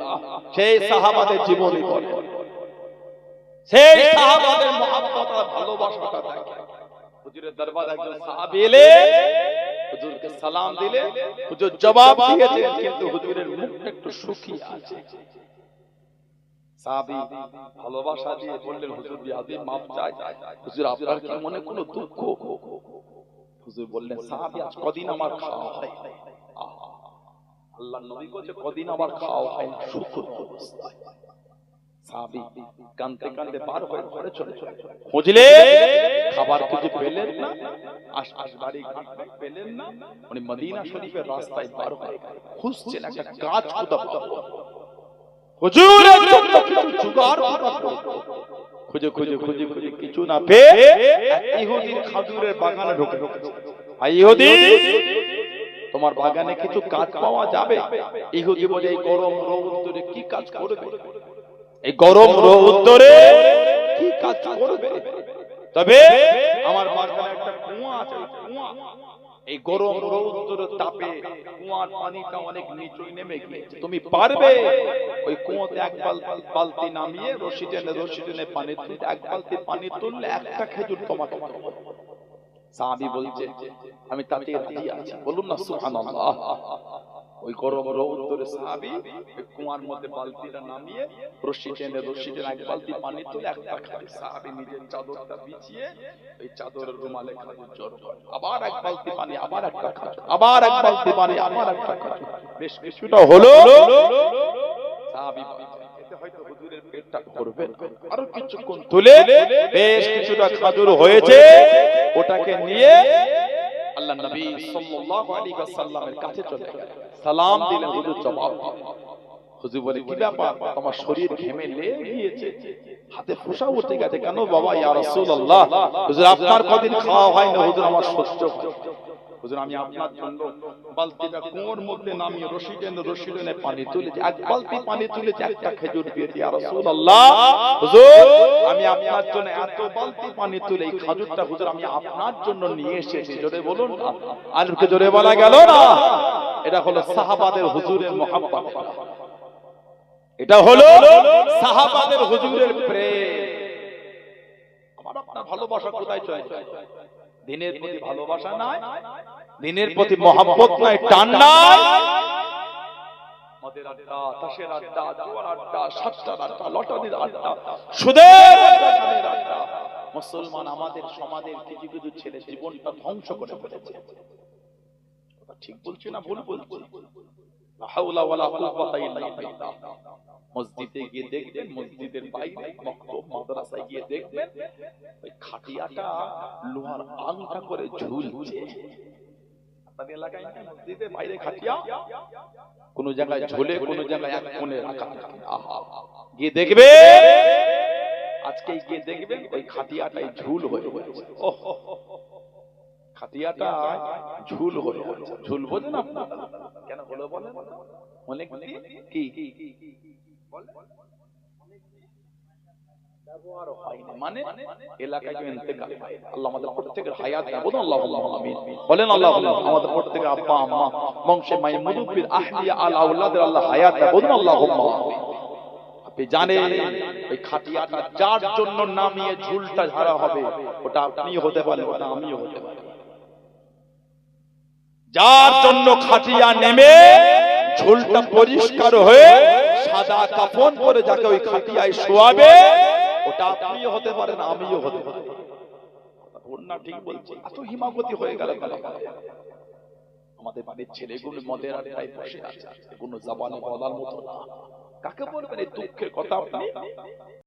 সেই সাহাবাদের জীবনী বলে, সেই সাহাবাদের মহব্বত আর ভালোবাসাটা দেখে। হুজুরের দরবারে একজন সাহাবী এলে, হুজুরকে সালাম দিলে, হুজুর জবাব দিয়েছেন, কিন্তু হুজুরের মুখটা একটু শুকিয়ে আছে। সাহাবী ভালোবাসা দিয়ে বললেন, হুজুর বিয়াদবি মাফ চাই, হুজুর আপনার কি মনে কোনো দুঃখ? হুজুর বললেন, সাহাবী আজ কদিন আমার খাওয়া হয় না। আল্লাহর নবী বলেছে কদিন আমার খাওয়া হয় না, শুকর অবস্থায়। সাহাবী কাঁদতে কাঁদতে বার হয়ে ঘরে চলে চলে খুঁজলে খাবার কিছু পেলেন না, আশপাশ বাড়ি ঘাট পেলেন না, উনি মদিনা শরীফের রাস্তায় বার হয়ে খুঁজছেন একটা গাছ কোথা পাবো, হুজুরের জন্য কিছু জোগাড় করতে। খুঁজে খুঁজে খুঁজে খুঁজে কিছু না পেয়ে ইহুদির খাজুরের বাগানে ঢুকে। ইহুদি, তোমার বাগানে কিছু কাজ পাওয়া যাবে? ইহুদি বলে, এই গরম রৌদ্রে কি কাজ করবে? এই গরম রৌদ্রে কি কাজ করবে? তবে আমার বাগানে একটা কুয়া আছে, কুয়া এই গরম রৌদ্রের তাপে কুয়ার পানিটা অনেক নিচে নেমে গিয়েছে, তুমি পারবে ওই কুয়াতে এক বালতি নামিয়ে রশি টেনে পানি তুলতে? এক বালতি পানি তুললে একটা খেজুর তোমাকে দেব। সাহাবী বলছে, আমি তাতে রাজি আছি। বলুন না সুবহানাল্লাহ। ওই গরম রৌদ্রে সাহাবী কুয়ার মধ্যে বালতিটা নামিয়ে রশি টেনে এক বালতি পানি তুলে একটা খায়। সাহাবী নিজের চাদরটা বিছিয়ে ওই চাদরের রুমালে খাজুর জোর করে, আবার এক বালতি পানি, আবার একটা খাজুর, আবার এক বালতি পানি, আবার একটা খাজুর। বেশ কিছুটা হলো, সাহাবী এতে হয়তো হুজুরের পেটটা ভরবে, আরো কিছুক্ষণ তুলে বেশ কিছুটা খাজুর হয়েছে, ওটাকে নিয়ে আল্লাহ নবী সাল্লাল্লাহু আলাইহি ওয়াসাল্লামের কাছে চলে গেলেন, সালাম দিলেন। হুজুর জবাব দিলেন। হুজুর বলে, কি ব্যাপার, তোমার শরীর ঘেমে লেগে গিয়েছে, হাতে ফোঁটা উঠে গেছে কেন? বাবা ইয়া রাসূলুল্লাহ, হুজুর আপনার কদিন খাওয়া হয় না, হুজুর আমার সহ্য হয়। হুজুর আমি আপনার জন্য বালতিটা কুয়োর মধ্যে নামিয়ে রশি টেনে পানি তুলেছি, এক বালতি পানি তুলেছি, একটা খেজুর দিয়েছি। ইয়া রাসূলুল্লাহ, হুজুর আমি আপনার জন্য এত বালতি পানি তুলে এই খেজুরটা হুজুর আমি আপনার জন্য নিয়ে এসেছি। জোরে বলুন না, আর কে জোরে বলা গেল না? এটা হলো সাহাবাদের হুজুরের মহব্বত, এটা হলো সাহাবাদের হুজুরের প্রেম। আমার আপনার ভালোবাসা কোথায় চলে যায়? দিনের প্রতি ভালোবাসা নাই, দিনের প্রতি মহব্বত নাই, টান নাই। মদের আড্ডা, তাসের আড্ডা, জুয়ার আড্ডা, সাতটার আড্ডা, লটারির আড্ডা, সুদের আড্ডা। মুসলমান আমাদের সমাজের কিছু কিছু ছেলে জীবনটা ধ্বংস করে ফেলেছে। ঠিক বলছি না ভুল বলছি? লা হাওলা ওয়ালা কুওয়াতা ইল্লা বিল্লাহ। মসজিদে গিয়ে দেখবেন, মসজিদের বাইরে মক্তব মাদ্রাসায় গিয়ে দেখবেন ওই খাটিয়াটা লোহার আংটা করে ঝুলছে। আপনাদের এলাকায় না মসজিদের বাইরে খাটিয়া কোন জায়গায় ঝুলে, কোন জায়গায় এক কোণে রাখা থাকে। আহা, গিয়ে দেখবে, আজকে গিয়ে দেখবেন ওই খাটিয়াটাই ঝুল হয়ে গেছে। ওহ, খাটিয়াটা ঝুল হয়ে গেছে। ঝুল বোঝেন আপনারা কেন হলো বলেন? অনেক কি ব্যবহার হয়নি, মানে এলাকায় ইন্তেকাল হয়। আল্লাহ আমাদের প্রত্যেকের হায়াত দান করুন, আল্লাহুম্মা আমিন বলেন। আল্লাহুম্মা আমাদের প্রত্যেকের আব্বা আম্মা বংশে মাই মুরব্বির আহলিয়া আল আওলাদের আল্লাহ হায়াত দান করুন, আল্লাহুম্মা আমিন। আপনি জানেন ওই খাটিয়াটা যার জন্য নামিয়ে ঝুলটা ঝাড়া হবে, ওটা আপনিও হতে পারেন, ওটা আমিও হতে পারি। যার জন্য খাটিয়া নেমে ঝুলটা পরিষ্কার হয়ে সাদা কাফন পরে যাকে ওই খাটিয়ায় শোয়াবে, ওটা আপনিও হতে পারেন, আমিও হতে পারি। না ঠিক বলছি? এত হিমাগতি হয়ে গেল কেন? আমাদের বাড়ির ছেলেগুলো মদের আড্ডায় বসে আছে, এগুলো জবানে বলার মতো না। কাকে বলবেন এই দুঃখের কথা আপনি?